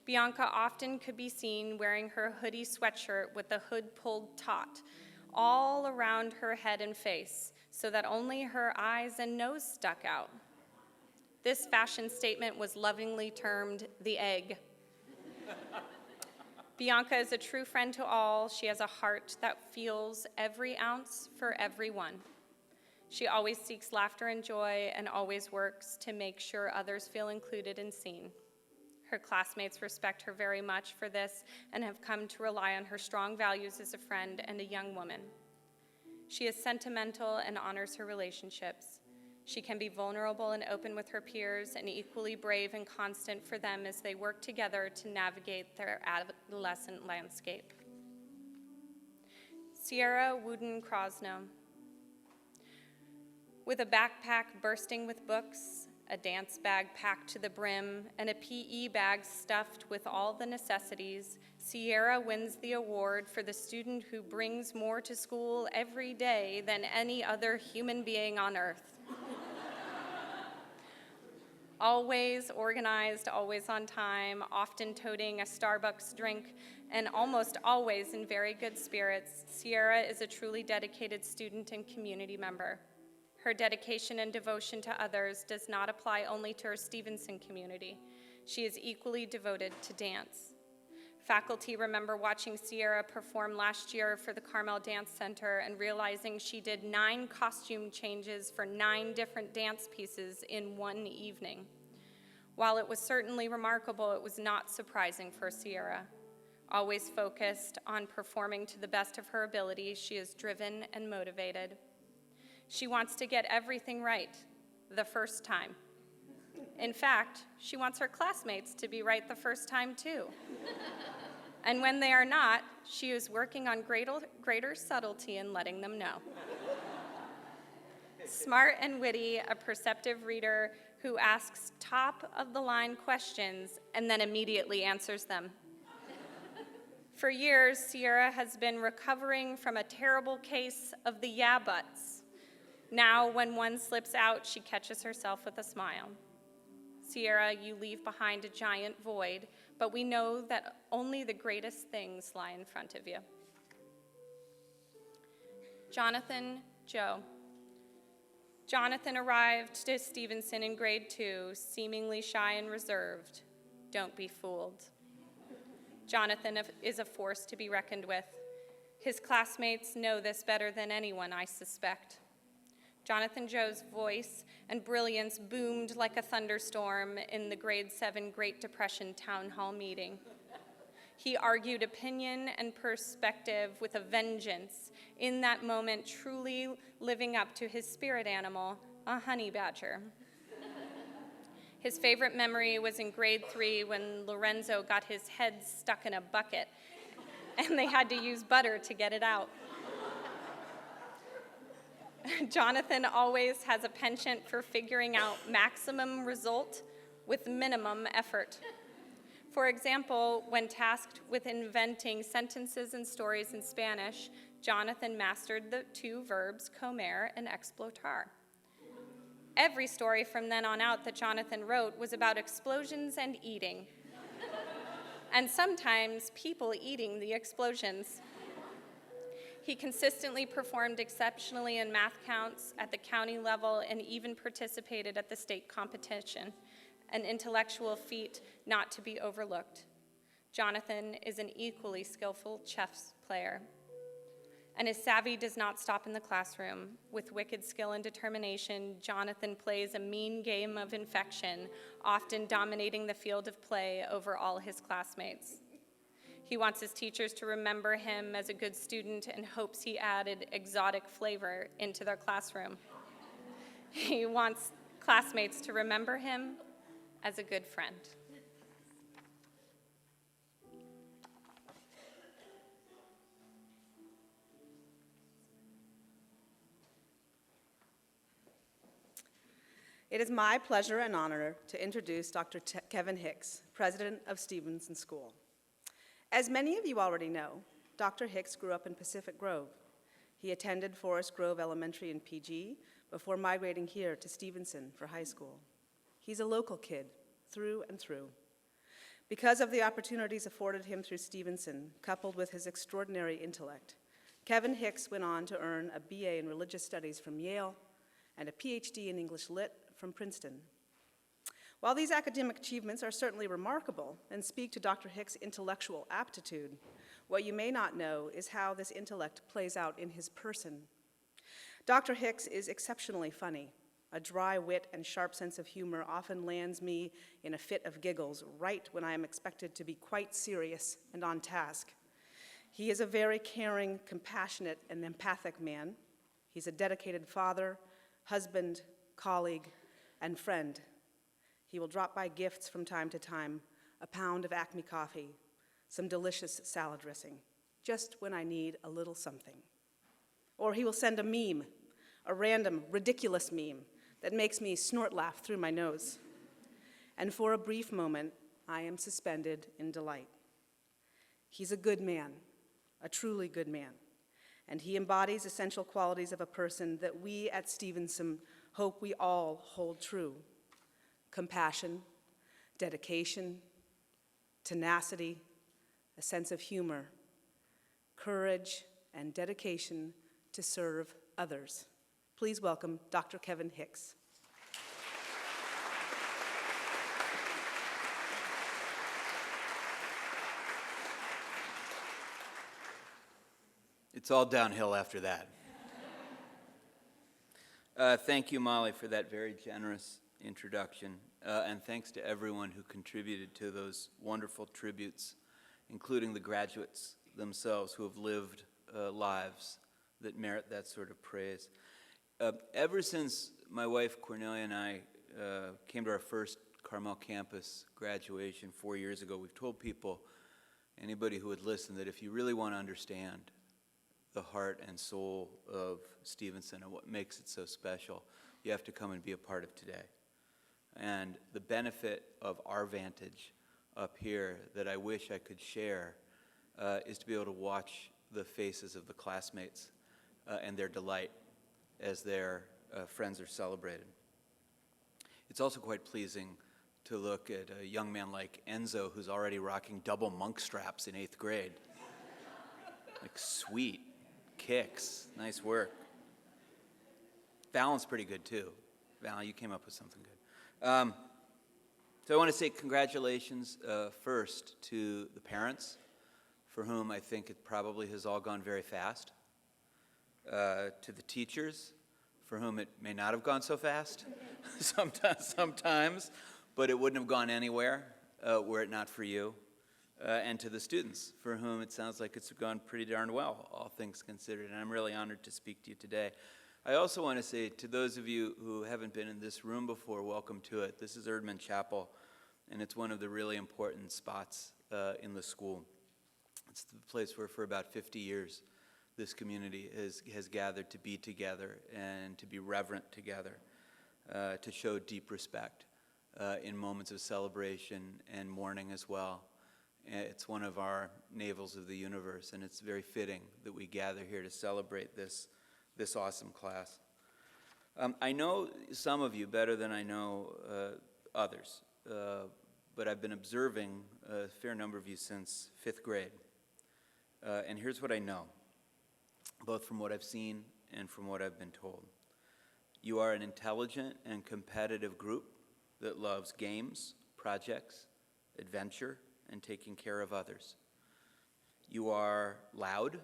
Bianca often could be seen wearing her hoodie sweatshirt with the hood pulled taut, all around her head and face, so that only her eyes and nose stuck out. This fashion statement was lovingly termed the egg. Bianca is a true friend to all. She has a heart that feels every ounce for everyone. She always seeks laughter and joy and always works to make sure others feel included and seen. Her classmates respect her very much for this and have come to rely on her strong values as a friend and a young woman. She is sentimental and honors her relationships. She can be vulnerable and open with her peers and equally brave and constant for them as they work together to navigate their adolescent landscape. Sierra Wooden-Krosno. With a backpack bursting with books, a dance bag packed to the brim, and a PE bag stuffed with all the necessities, Sierra wins the award for the student who brings more to school every day than any other human being on earth. Always organized, always on time, often toting a Starbucks drink, and almost always in very good spirits, Sierra is a truly dedicated student and community member. Her dedication and devotion to others does not apply only to her Stevenson community. She is equally devoted to dance. Faculty remember watching Sierra perform last year for the Carmel Dance Center and realizing she did 9 costume changes for 9 different dance pieces in one evening. While it was certainly remarkable, it was not surprising for Sierra. Always focused on performing to the best of her ability, she is driven and motivated. She wants to get everything right the first time. In fact, she wants her classmates to be right the first time too. And when they are not, she is working on greater subtlety in letting them know. Smart and witty, a perceptive reader who asks top-of-the-line questions and then immediately answers them. For years, Sierra has been recovering from a terrible case of the yeah buts. Now, when one slips out, she catches herself with a smile. Sierra, you leave behind a giant void, but we know that only the greatest things lie in front of you. Jonathan Joe. Jonathan arrived to Stevenson in grade 2, seemingly shy and reserved. Don't be fooled. Jonathan is a force to be reckoned with. His classmates know this better than anyone, I suspect. Jonathan Joe's voice and brilliance boomed like a thunderstorm in the grade 7 Great Depression town hall meeting. He argued opinion and perspective with a vengeance, in that moment truly living up to his spirit animal, a honey badger. His favorite memory was in grade 3 when Lorenzo got his head stuck in a bucket and they had to use butter to get it out. Jonathan always has a penchant for figuring out maximum result with minimum effort. For example, when tasked with inventing sentences and stories in Spanish, Jonathan mastered the 2 verbs comer and explotar. Every story from then on out that Jonathan wrote was about explosions and eating, and sometimes people eating the explosions. He consistently performed exceptionally in math counts at the county level and even participated at the state competition, an intellectual feat not to be overlooked. Jonathan is an equally skillful chess player, and his savvy does not stop in the classroom. With wicked skill and determination, Jonathan plays a mean game of infection, often dominating the field of play over all his classmates. He wants his teachers to remember him as a good student and hopes he added exotic flavor into their classroom. He wants classmates to remember him as a good friend. It is my pleasure and honor to introduce Dr. Kevin Hicks, president of Stevenson School. As many of you already know, Dr. Hicks grew up in Pacific Grove. He attended Forest Grove Elementary in PG before migrating here to Stevenson for high school. He's a local kid, through and through. Because of the opportunities afforded him through Stevenson, coupled with his extraordinary intellect, Kevin Hicks went on to earn a BA in Religious Studies from Yale and a PhD in English Lit from Princeton. While these academic achievements are certainly remarkable and speak to Dr. Hicks' intellectual aptitude, what you may not know is how this intellect plays out in his person. Dr. Hicks is exceptionally funny. A dry wit and sharp sense of humor often lands me in a fit of giggles right when I am expected to be quite serious and on task. He is a very caring, compassionate, and empathic man. He's a dedicated father, husband, colleague, and friend. He will drop by gifts from time to time, a pound of Acme coffee, some delicious salad dressing, just when I need a little something. Or he will send a meme, a random, ridiculous meme that makes me snort laugh through my nose. And for a brief moment, I am suspended in delight. He's a good man, a truly good man, and he embodies essential qualities of a person that we at Stevenson hope we all hold true: compassion, dedication, tenacity, a sense of humor, courage, and dedication to serve others. Please welcome Dr. Kevin Hicks. It's all downhill after that. Thank you, Molly, for that very generous introduction, and thanks to everyone who contributed to those wonderful tributes, including the graduates themselves who have lived lives that merit that sort of praise. Ever since my wife Cornelia and I came to our first Carmel campus graduation 4 years ago, we've told people, anybody who would listen, that if you really want to understand the heart and soul of Stevenson and what makes it so special, you have to come and be a part of today. And the benefit of our vantage up here that I wish I could share is to be able to watch the faces of the classmates and their delight as their friends are celebrated. It's also quite pleasing to look at a young man like Enzo, who's already rocking double monk straps in 8th grade. Like, sweet. Kicks. Nice work. Valen's pretty good, too. Valen, you came up with something good. So I want to say congratulations first to the parents, for whom I think it probably has all gone very fast. To the teachers, for whom it may not have gone so fast sometimes, but it wouldn't have gone anywhere were it not for you. and to the students, for whom it sounds like it's gone pretty darn well, all things considered, and I'm really honored to speak to you today. I also want to say to those of you who haven't been in this room before, welcome to it. This is Erdman Chapel, and it's one of the really important spots in the school. It's the place where for about 50 years this community has gathered to be together and to be reverent together, to show deep respect in moments of celebration and mourning as well. It's one of our navels of the universe, and it's very fitting that we gather here to celebrate this awesome class. I know some of you better than I know others, but I've been observing a fair number of you since 5th grade. And here's what I know, both from what I've seen and from what I've been told. You are an intelligent and competitive group that loves games, projects, adventure, and taking care of others. You are loud,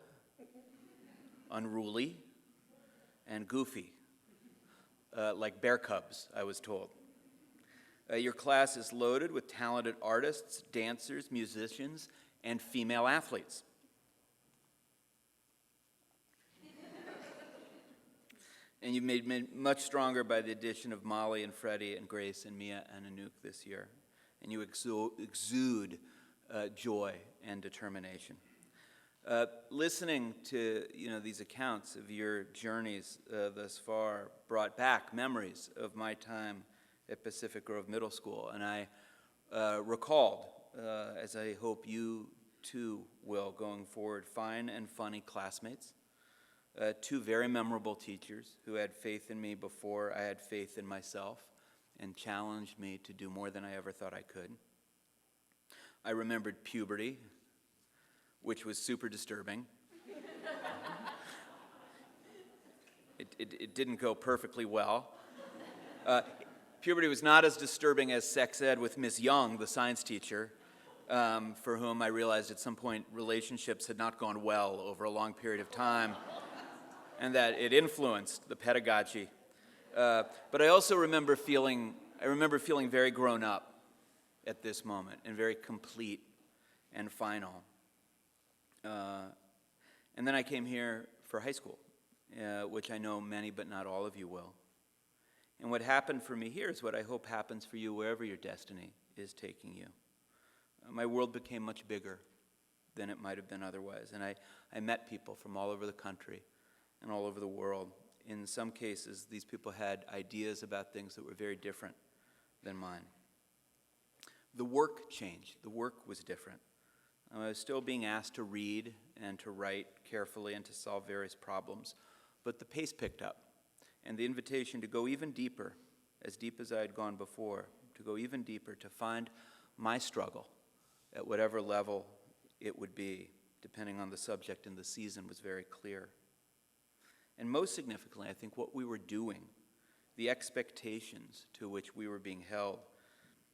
unruly, and goofy, like bear cubs, I was told. Your class is loaded with talented artists, dancers, musicians, and female athletes. And you've made much stronger by the addition of Molly and Freddie and Grace and Mia and Anouk this year. And you exude joy and determination. Listening to these accounts of your journeys thus far brought back memories of my time at Pacific Grove Middle School, and I recalled, as I hope you too will going forward, fine and funny classmates, 2 very memorable teachers who had faith in me before I had faith in myself and challenged me to do more than I ever thought I could. I remembered puberty, which was super disturbing. It didn't go perfectly well. Puberty was not as disturbing as sex ed with Miss Young, the science teacher, for whom I realized at some point relationships had not gone well over a long period of time, and that it influenced the pedagogy. But I also remember feeling very grown up at this moment, and very complete and final. And then I came here for high school, which I know many but not all of you will. And what happened for me here is what I hope happens for you wherever your destiny is taking you. My world became much bigger than it might have been otherwise, and I met people from all over the country and all over the world. In some cases, these people had ideas about things that were very different than mine. The work changed. The work was different. I was still being asked to read and to write carefully and to solve various problems, but the pace picked up, and the invitation to go even deeper, as deep as I had gone before, to go even deeper, to find my struggle at whatever level it would be, depending on the subject and the season, was very clear. And most significantly, I think what we were doing, the expectations to which we were being held,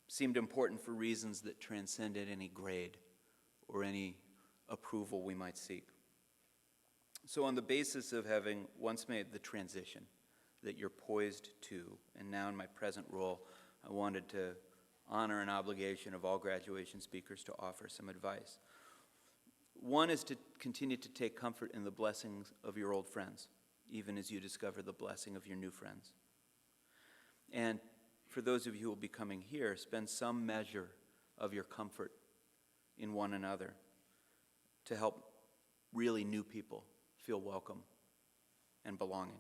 seemed important for reasons that transcended any grade or any approval we might seek. So on the basis of having once made the transition that you're poised to, and now in my present role, I wanted to honor an obligation of all graduation speakers to offer some advice. One is to continue to take comfort in the blessings of your old friends, even as you discover the blessing of your new friends. And for those of you who will be coming here, spend some measure of your comfort in one another to help really new people feel welcome and belonging.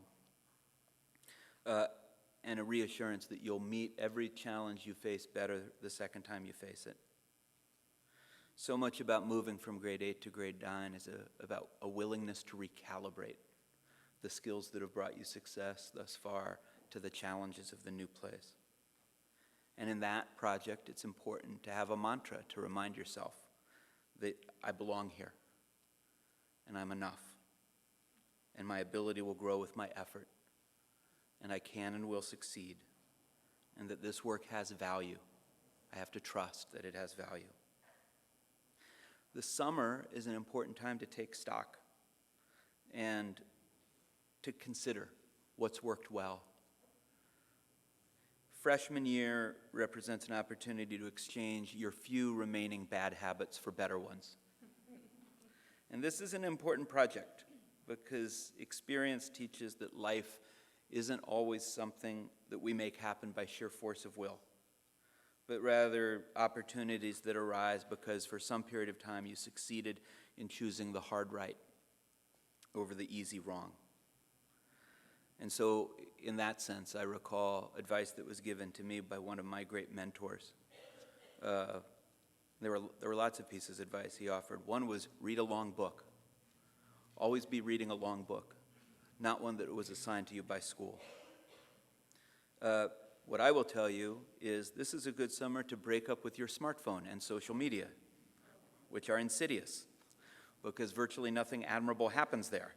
And a reassurance that you'll meet every challenge you face better the second time you face it. So much about moving from grade 8 to grade 9 is about a willingness to recalibrate the skills that have brought you success thus far to the challenges of the new place. And in that project, it's important to have a mantra to remind yourself that I belong here, and I'm enough, and my ability will grow with my effort, and I can and will succeed, and that this work has value. I have to trust that it has value. The summer is an important time to take stock and to consider what's worked well. freshman year represents an opportunity to exchange your few remaining bad habits for better ones. And this is an important project because experience teaches that life isn't always something that we make happen by sheer force of will, but rather opportunities that arise because for some period of time you succeeded in choosing the hard right over the easy wrong. And so, in that sense, I recall advice that was given to me by one of my great mentors. There were lots of pieces of advice he offered. One was read a long book. Always be reading a long book, not one that was assigned to you by school. What I will tell you is this is a good summer to break up with your smartphone and social media, which are insidious, because virtually nothing admirable happens there.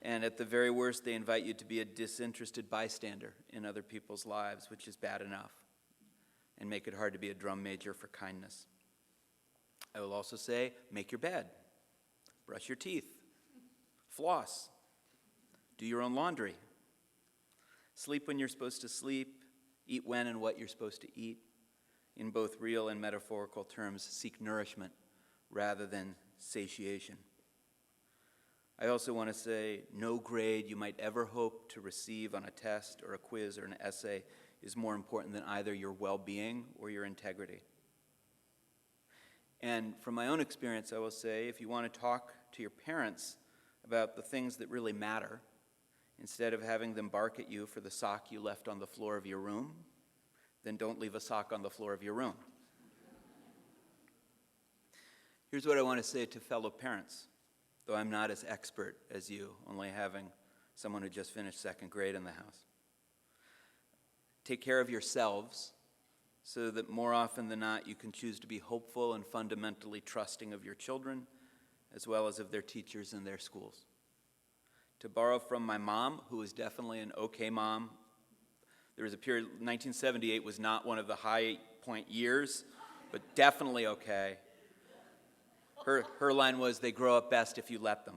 And at the very worst, they invite you to be a disinterested bystander in other people's lives, which is bad enough, and make it hard to be a drum major for kindness. I will also say, make your bed, brush your teeth, floss, do your own laundry, sleep when you're supposed to sleep, eat when and what you're supposed to eat. In both real and metaphorical terms, seek nourishment rather than satiation. I also want to say no grade you might ever hope to receive on a test or a quiz or an essay is more important than either your well-being or your integrity. And from my own experience, I will say, if you want to talk to your parents about the things that really matter, instead of having them bark at you for the sock you left on the floor of your room, then don't leave a sock on the floor of your room. Here's what I want to say to fellow parents, though I'm not as expert as you, only having someone who just finished second grade in the house. Take care of yourselves so that more often than not you can choose to be hopeful and fundamentally trusting of your children as well as of their teachers and their schools. To borrow from my mom, who was definitely an okay mom, there was a period, 1978 was not one of the high point years, but definitely okay. Her line was, they grow up best if you let them.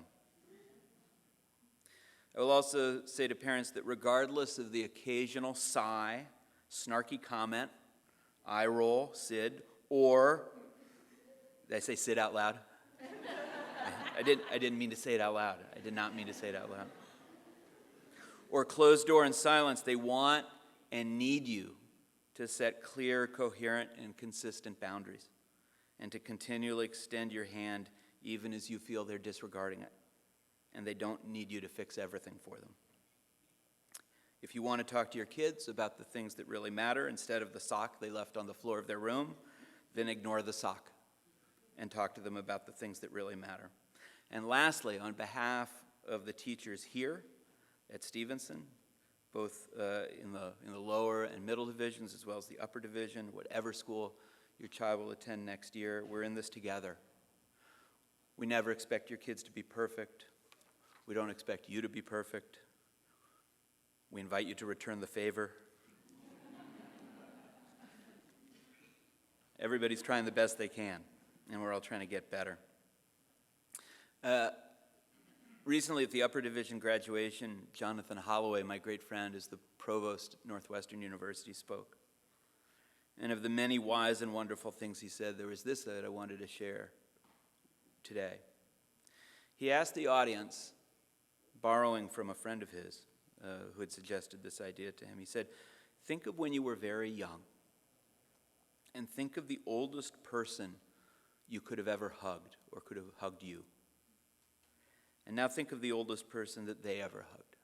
I will also say to parents that regardless of the occasional sigh, snarky comment, eye roll, Sid, or, did I say Sid out loud? I didn't mean to say it out loud. I did not mean to say it out loud. Or closed door and silence, they want and need you to set clear, coherent, and consistent boundaries, and to continually extend your hand even as you feel they're disregarding it, and they don't need you to fix everything for them. If you want to talk to your kids about the things that really matter instead of the sock they left on the floor of their room, then ignore the sock and talk to them about the things that really matter. And lastly, on behalf of the teachers here at Stevenson, both in the lower and middle divisions as well as the upper division, whatever school your child will attend next year, we're in this together. We never expect your kids to be perfect. We don't expect you to be perfect. We invite you to return the favor. Everybody's trying the best they can, and we're all trying to get better. Recently at the upper division graduation, Jonathan Holloway, my great friend, is the provost at Northwestern University, spoke. And of the many wise and wonderful things he said, there was this that I wanted to share today. He asked the audience, borrowing from a friend of his who had suggested this idea to him, he said, think of when you were very young, and think of the oldest person you could have ever hugged or could have hugged you. And now think of the oldest person that they ever hugged.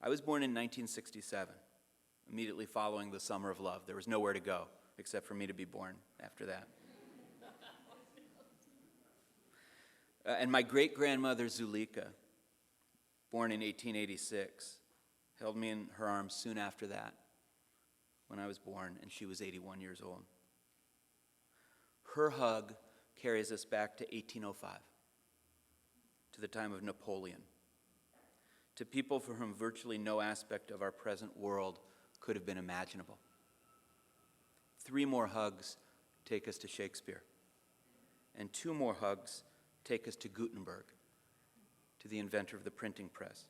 I was born in 1967, immediately following the Summer of Love. There was nowhere to go except for me to be born after that. And my great-grandmother Zulika, born in 1886, held me in her arms soon after that when I was born, and she was 81 years old. Her hug carries us back to 1805. To the time of Napoleon, to people for whom virtually no aspect of our present world could have been imaginable. 3 more hugs take us to Shakespeare, and 2 more hugs take us to Gutenberg, to the inventor of the printing press.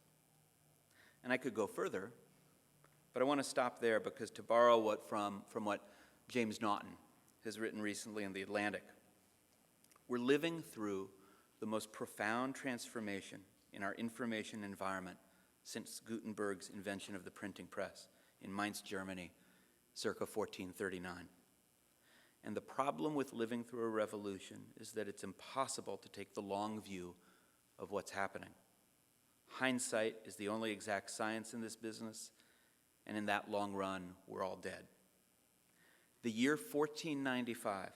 And I could go further, But I want to stop there because to borrow from what James Naughton has written recently in The Atlantic, we're living through the most profound transformation in our information environment since Gutenberg's invention of the printing press in Mainz, Germany, circa 1439. And the problem with living through a revolution is that it's impossible to take the long view of what's happening. Hindsight is the only exact science in this business, and in that long run, we're all dead. The year 1495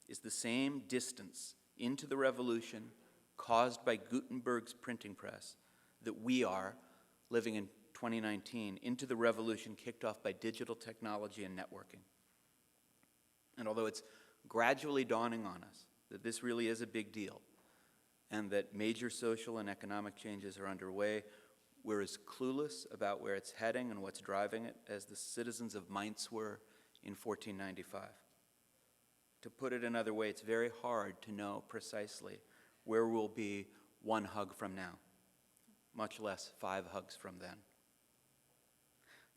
is the same distance into the revolution caused by Gutenberg's printing press that we are living in 2019 into the revolution kicked off by digital technology and networking. And although it's gradually dawning on us that this really is a big deal and that major social and economic changes are underway, we're as clueless about where it's heading and what's driving it as the citizens of Mainz were in 1495. To put it another way, it's very hard to know precisely where we'll be one hug from now, much less 5 hugs from then.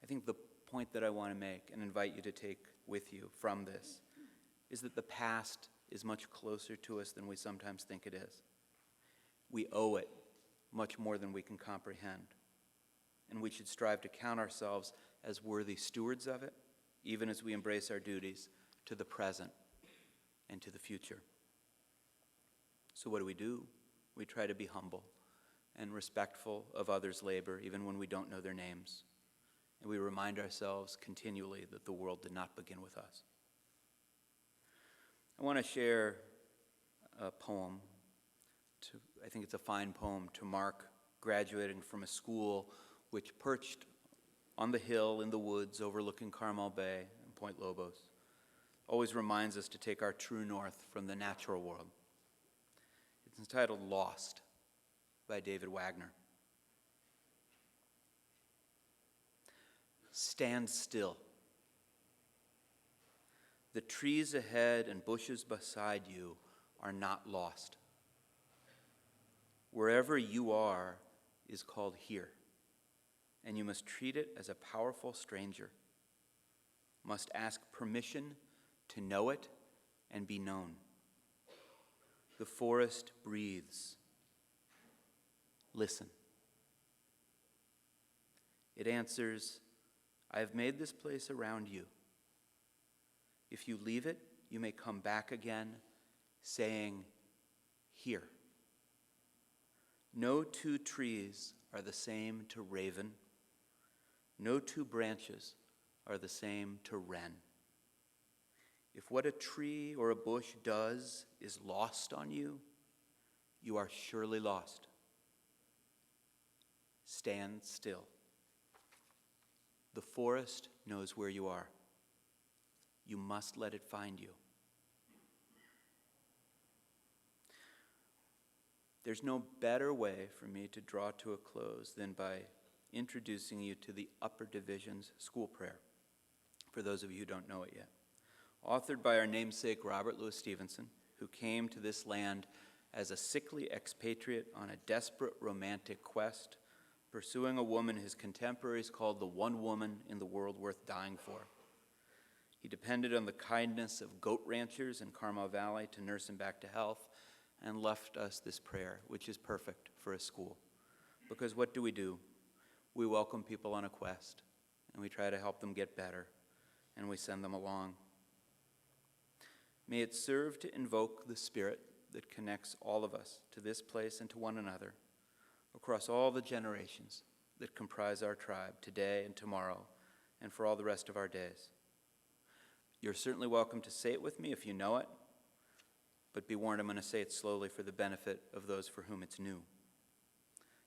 I think the point that I want to make and invite you to take with you from this is that the past is much closer to us than we sometimes think it is. We owe it much more than we can comprehend, and we should strive to count ourselves as worthy stewards of it, even as we embrace our duties to the present and to the future. So what do? We try to be humble and respectful of others' labor, even when we don't know their names. And we remind ourselves continually that the world did not begin with us. I want to share a poem. I think it's a fine poem to mark graduating from a school which perched on the hill in the woods overlooking Carmel Bay and Point Lobos always reminds us to take our true north from the natural world. It's entitled Lost by David Wagner. Stand still. The trees ahead and bushes beside you are not lost. Wherever you are is called here, and you must treat it as a powerful stranger, must ask permission to know it and be known. The forest breathes. Listen. It answers, I have made this place around you. If you leave it, you may come back again, saying, here. No 2 trees are the same to raven. No 2 branches are the same to wren. If what a tree or a bush does is lost on you, you are surely lost. Stand still. The forest knows where you are. You must let it find you. There's no better way for me to draw to a close than by introducing you to the Upper Division's school prayer, for those of you who don't know it yet. Authored by our namesake Robert Louis Stevenson, who came to this land as a sickly expatriate on a desperate romantic quest, pursuing a woman his contemporaries called the one woman in the world worth dying for. He depended on the kindness of goat ranchers in Carmel Valley to nurse him back to health, and left us this prayer, which is perfect for a school. Because what do? We welcome people on a quest, and we try to help them get better, and we send them along. May it serve to invoke the spirit that connects all of us to this place and to one another across all the generations that comprise our tribe today and tomorrow and for all the rest of our days. You're certainly welcome to say it with me if you know it, but be warned, I'm going to say it slowly for the benefit of those for whom it's new.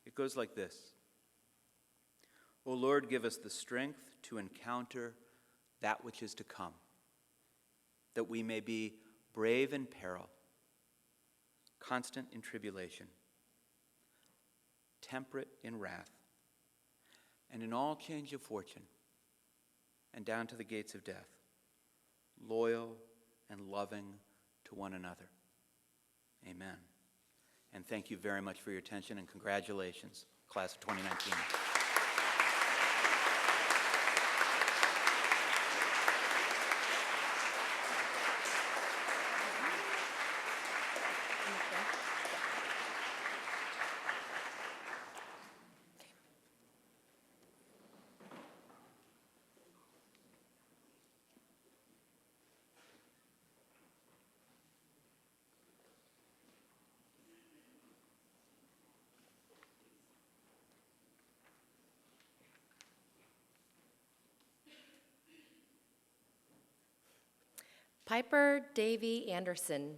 It goes like this. O Lord, give us the strength to encounter that which is to come, that we may be brave in peril, constant in tribulation, temperate in wrath, and in all change of fortune, and down to the gates of death, loyal and loving to one another. Amen. And thank you very much for your attention, and congratulations, class of 2019. Piper Davy Anderson.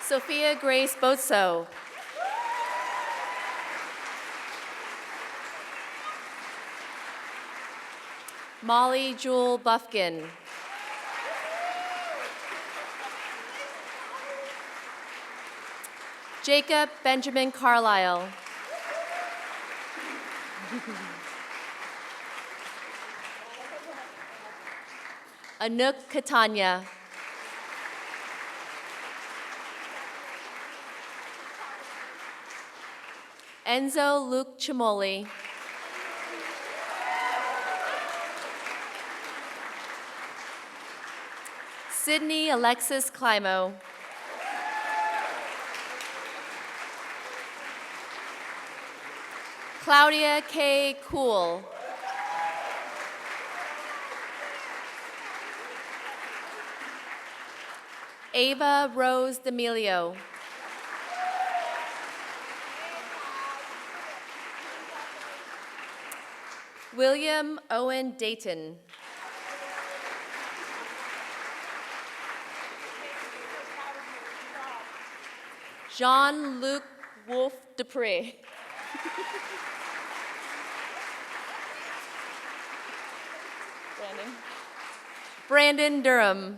Sophia Grace Boatso. Molly Jewel Buffkin. Jacob Benjamin Carlisle. Anouk Catania. Enzo Luke Chimoli. Sydney Alexis Climo. Claudia K. Cool. Ava Rose D'Amelio. William Owen Dayton. Jean-Luc Wolfe Dupree. Brandon Durham.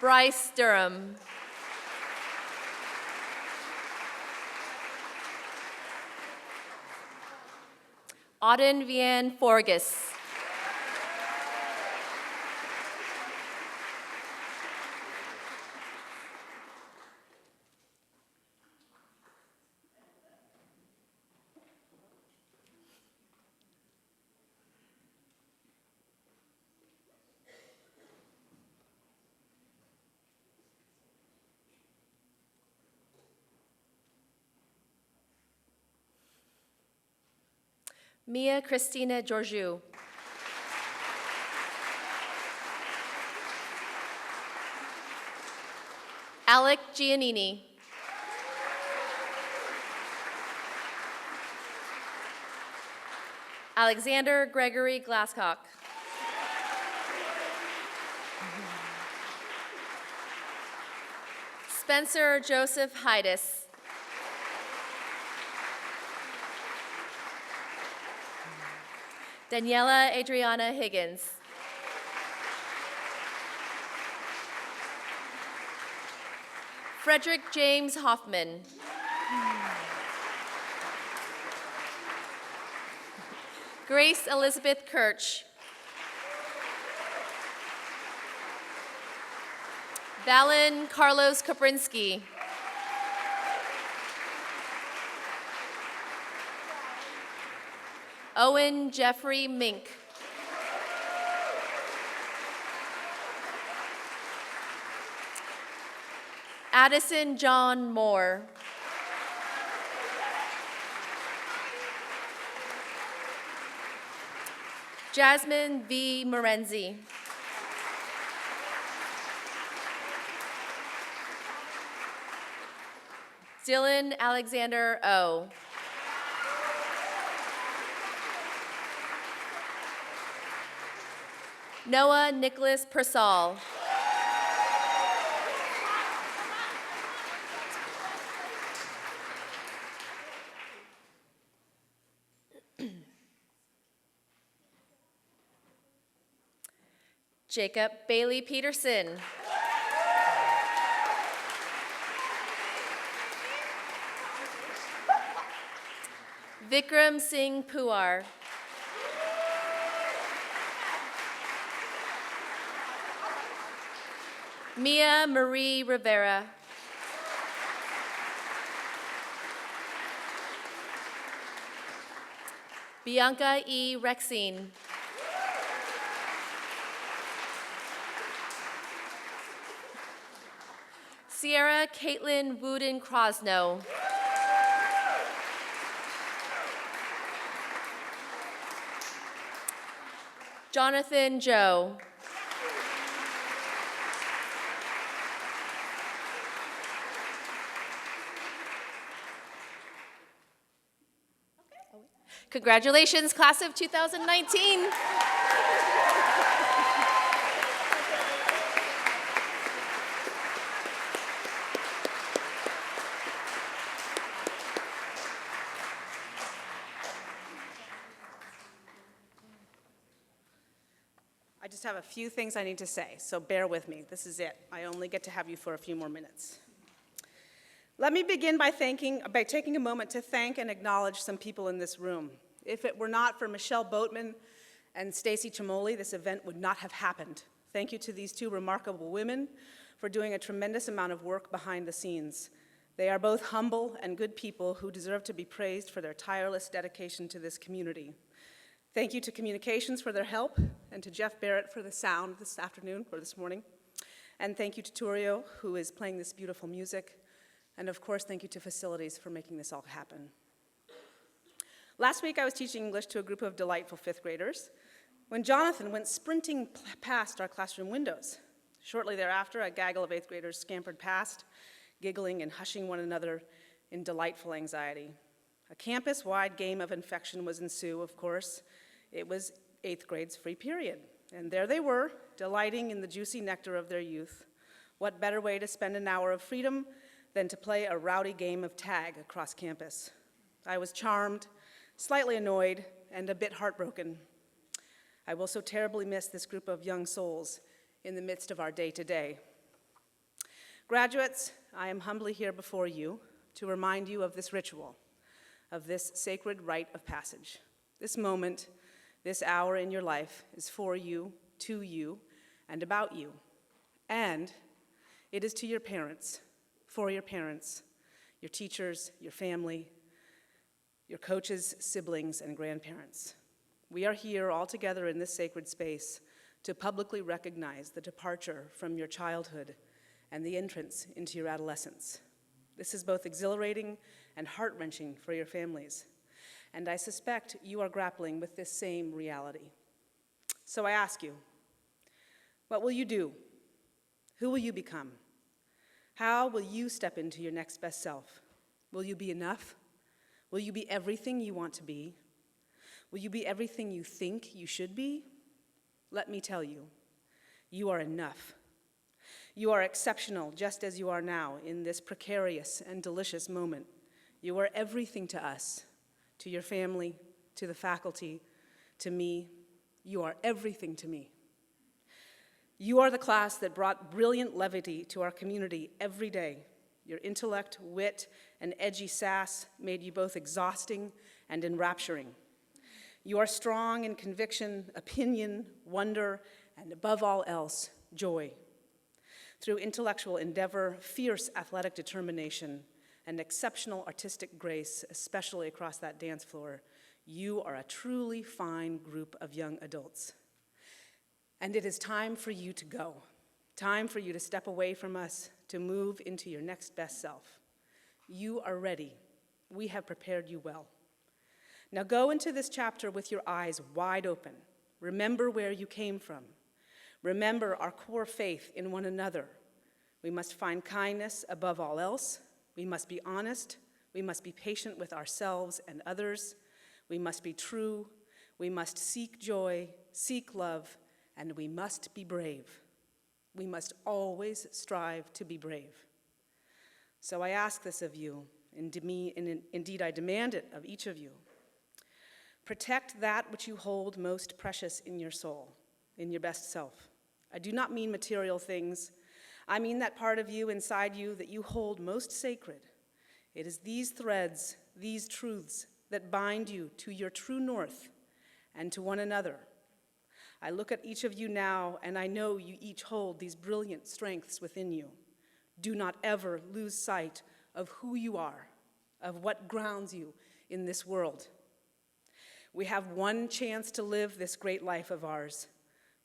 Bryce Durham. Auden Vian Forgas. Mia Christina Georgiou. Alec Giannini. Alexander Gregory Glasscock. Spencer Joseph Hydis. Daniela Adriana Higgins. Frederick James Hoffman. Grace Elizabeth Kirch. Valen Carlos Kaprinsky. Owen Jeffrey Mink. Addison John Moore. Jasmine V. Morenzi. Dylan Alexander O. Noah Nicholas Persall. Jacob Bailey Peterson. Vikram Singh Puar. Mia Marie Rivera. Bianca E. Rexine. Sierra Caitlin Wooden Crosno. Jonathan Joe. Congratulations, class of 2019. I just have a few things I need to say, so bear with me. This is it. I only get to have you for a few more minutes. Let me begin by taking a moment to thank and acknowledge some people in this room. If it were not for Michelle Boatman and Stacy Chimoli, this event would not have happened. Thank you to these two remarkable women for doing a tremendous amount of work behind the scenes. They are both humble and good people who deserve to be praised for their tireless dedication to this community. Thank you to Communications for their help, and to Jeff Barrett for the sound this afternoon, or this morning. And thank you to Turio, who is playing this beautiful music. And of course, thank you to Facilities for making this all happen. Last week, I was teaching English to a group of delightful fifth graders when Jonathan went sprinting past our classroom windows. Shortly thereafter, a gaggle of eighth graders scampered past, giggling and hushing one another in delightful anxiety. A campus-wide game of infection was ensue, of course. It was eighth grade's free period. And there they were, delighting in the juicy nectar of their youth. What better way to spend an hour of freedom than to play a rowdy game of tag across campus? I was charmed, slightly annoyed, and a bit heartbroken. I will so terribly miss this group of young souls in the midst of our day-to-day. Graduates, I am humbly here before you to remind you of this ritual, of this sacred rite of passage. This moment, this hour in your life is for you, to you, and about you. And it is to your parents, for your parents, your teachers, your family, your coaches, siblings, and grandparents. We are here all together in this sacred space to publicly recognize the departure from your childhood and the entrance into your adolescence. This is both exhilarating and heart-wrenching for your families, and I suspect you are grappling with this same reality. So I ask you, what will you do? Who will you become? How will you step into your next best self? Will you be enough? Will you be everything you want to be? Will you be everything you think you should be? Let me tell you, you are enough. You are exceptional just as you are now in this precarious and delicious moment. You are everything to us, to your family, to the faculty, to me. You are everything to me. You are the class that brought brilliant levity to our community every day. Your intellect, wit, and edgy sass made you both exhausting and enrapturing. You are strong in conviction, opinion, wonder, and above all else, joy. Through intellectual endeavor, fierce athletic determination, and exceptional artistic grace, especially across that dance floor, you are a truly fine group of young adults. And it is time for you to go, time for you to step away from us, to move into your next best self. You are ready. We have prepared you well. Now go into this chapter with your eyes wide open. Remember where you came from. Remember our core faith in one another. We must find kindness above all else. We must be honest. We must be patient with ourselves and others. We must be true. We must seek joy, seek love, and we must be brave. We must always strive to be brave. So I ask this of you, and indeed I demand it of each of you. Protect that which you hold most precious in your soul, in your best self. I do not mean material things. I mean that part of you inside you that you hold most sacred. It is these threads, these truths that bind you to your true north and to one another. I look at each of you now, and I know you each hold these brilliant strengths within you. Do not ever lose sight of who you are, of what grounds you in this world. We have one chance to live this great life of ours.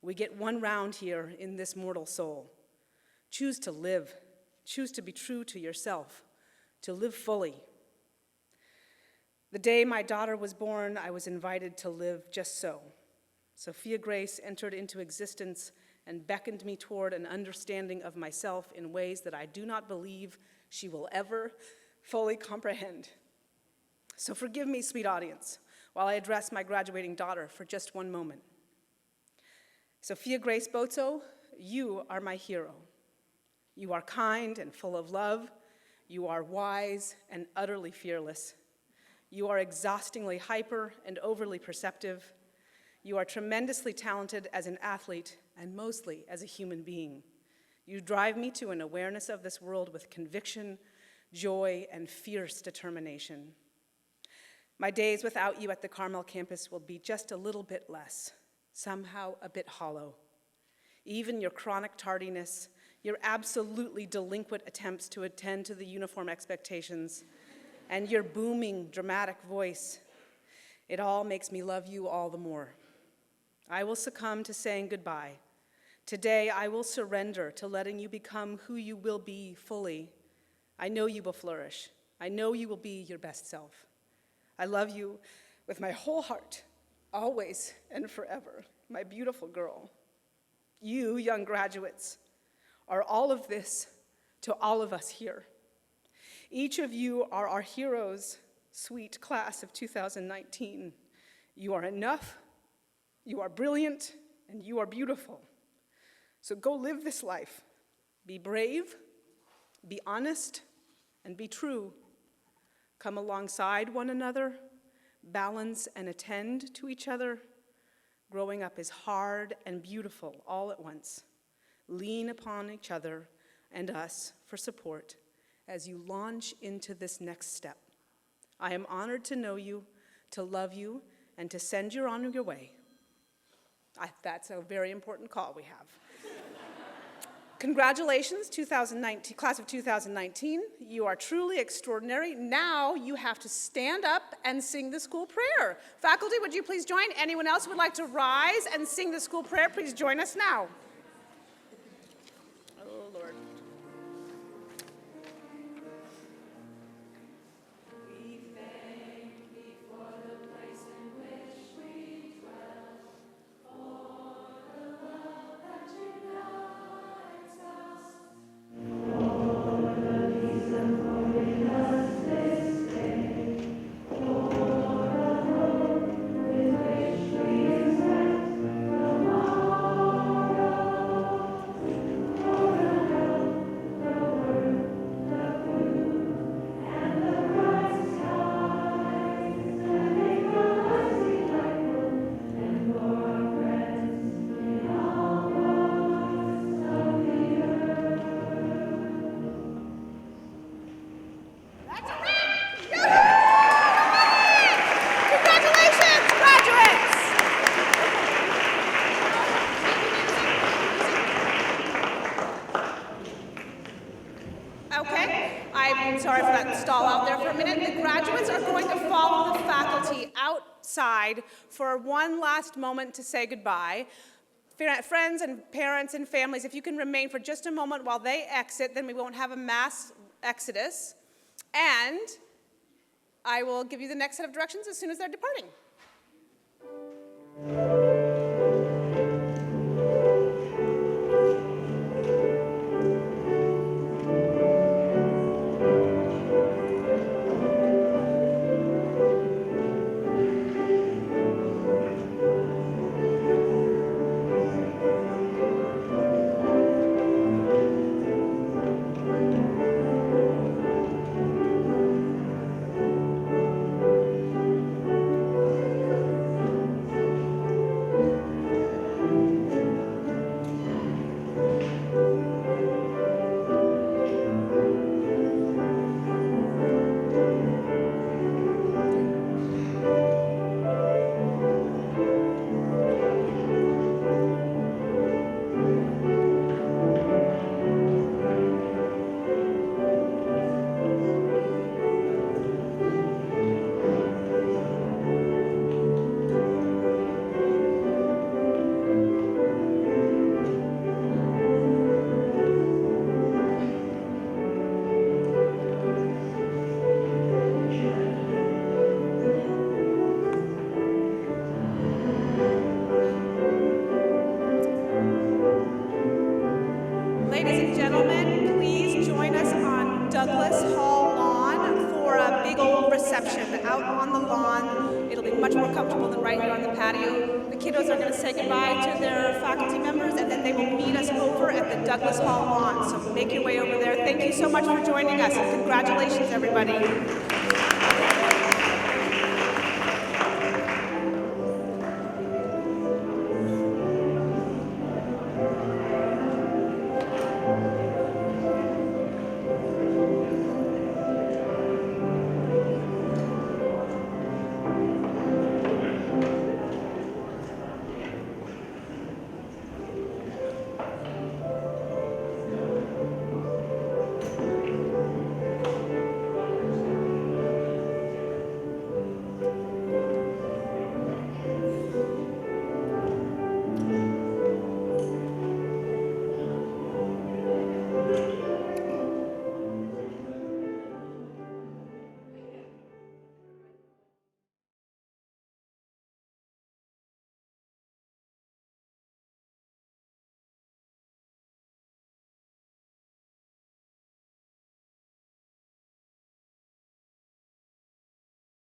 We get one round here in this mortal soul. Choose to live. Choose to be true to yourself, to live fully. The day my daughter was born, I was invited to live just so. Sophia Grace entered into existence and beckoned me toward an understanding of myself in ways that I do not believe she will ever fully comprehend. So forgive me, sweet audience, while I address my graduating daughter for just one moment. Sophia Grace Bozzo, you are my hero. You are kind and full of love. You are wise and utterly fearless. You are exhaustingly hyper and overly perceptive. You are tremendously talented as an athlete and mostly as a human being. You drive me to an awareness of this world with conviction, joy, and fierce determination. My days without you at the Carmel campus will be just a little bit less, somehow a bit hollow. Even your chronic tardiness, your absolutely delinquent attempts to attend to the uniform expectations, and your booming, dramatic voice, it all makes me love you all the more. I will succumb to saying goodbye. Today, I will surrender to letting you become who you will be fully. I know you will flourish. I know you will be your best self. I love you with my whole heart, always and forever, my beautiful girl. You, young graduates, are all of this to all of us here. Each of you are our heroes, sweet class of 2019. You are enough, you are brilliant, and you are beautiful. So go live this life. Be brave, be honest, and be true. Come alongside one another, balance and attend to each other. Growing up is hard and beautiful all at once. Lean upon each other and us for support as you launch into this next step. I am honored to know you, to love you, and to send you on your way. That's a very important call we have. Congratulations, 2019, class of 2019. You are truly extraordinary. Now you have to stand up and sing the school prayer. Faculty, would you please join? Anyone else who would like to rise and sing the school prayer, please join us now. Oh, Lord. Sorry for that stall out there for a minute. The graduates are going to follow the faculty outside for one last moment to say goodbye. Friends and parents and families, if you can remain for just a moment while they exit, then we won't have a mass exodus. And I will give you the next set of directions as soon as they're departing. Ladies and gentlemen, please join us on Douglas Hall Lawn for for a big old reception out on the lawn. It'll be much more comfortable than right here on the patio. The kiddos are going to say goodbye to their faculty members, and then they will meet us over at the Douglas Hall lawn. So make your way over there. Thank you so much for joining us, and congratulations, everybody.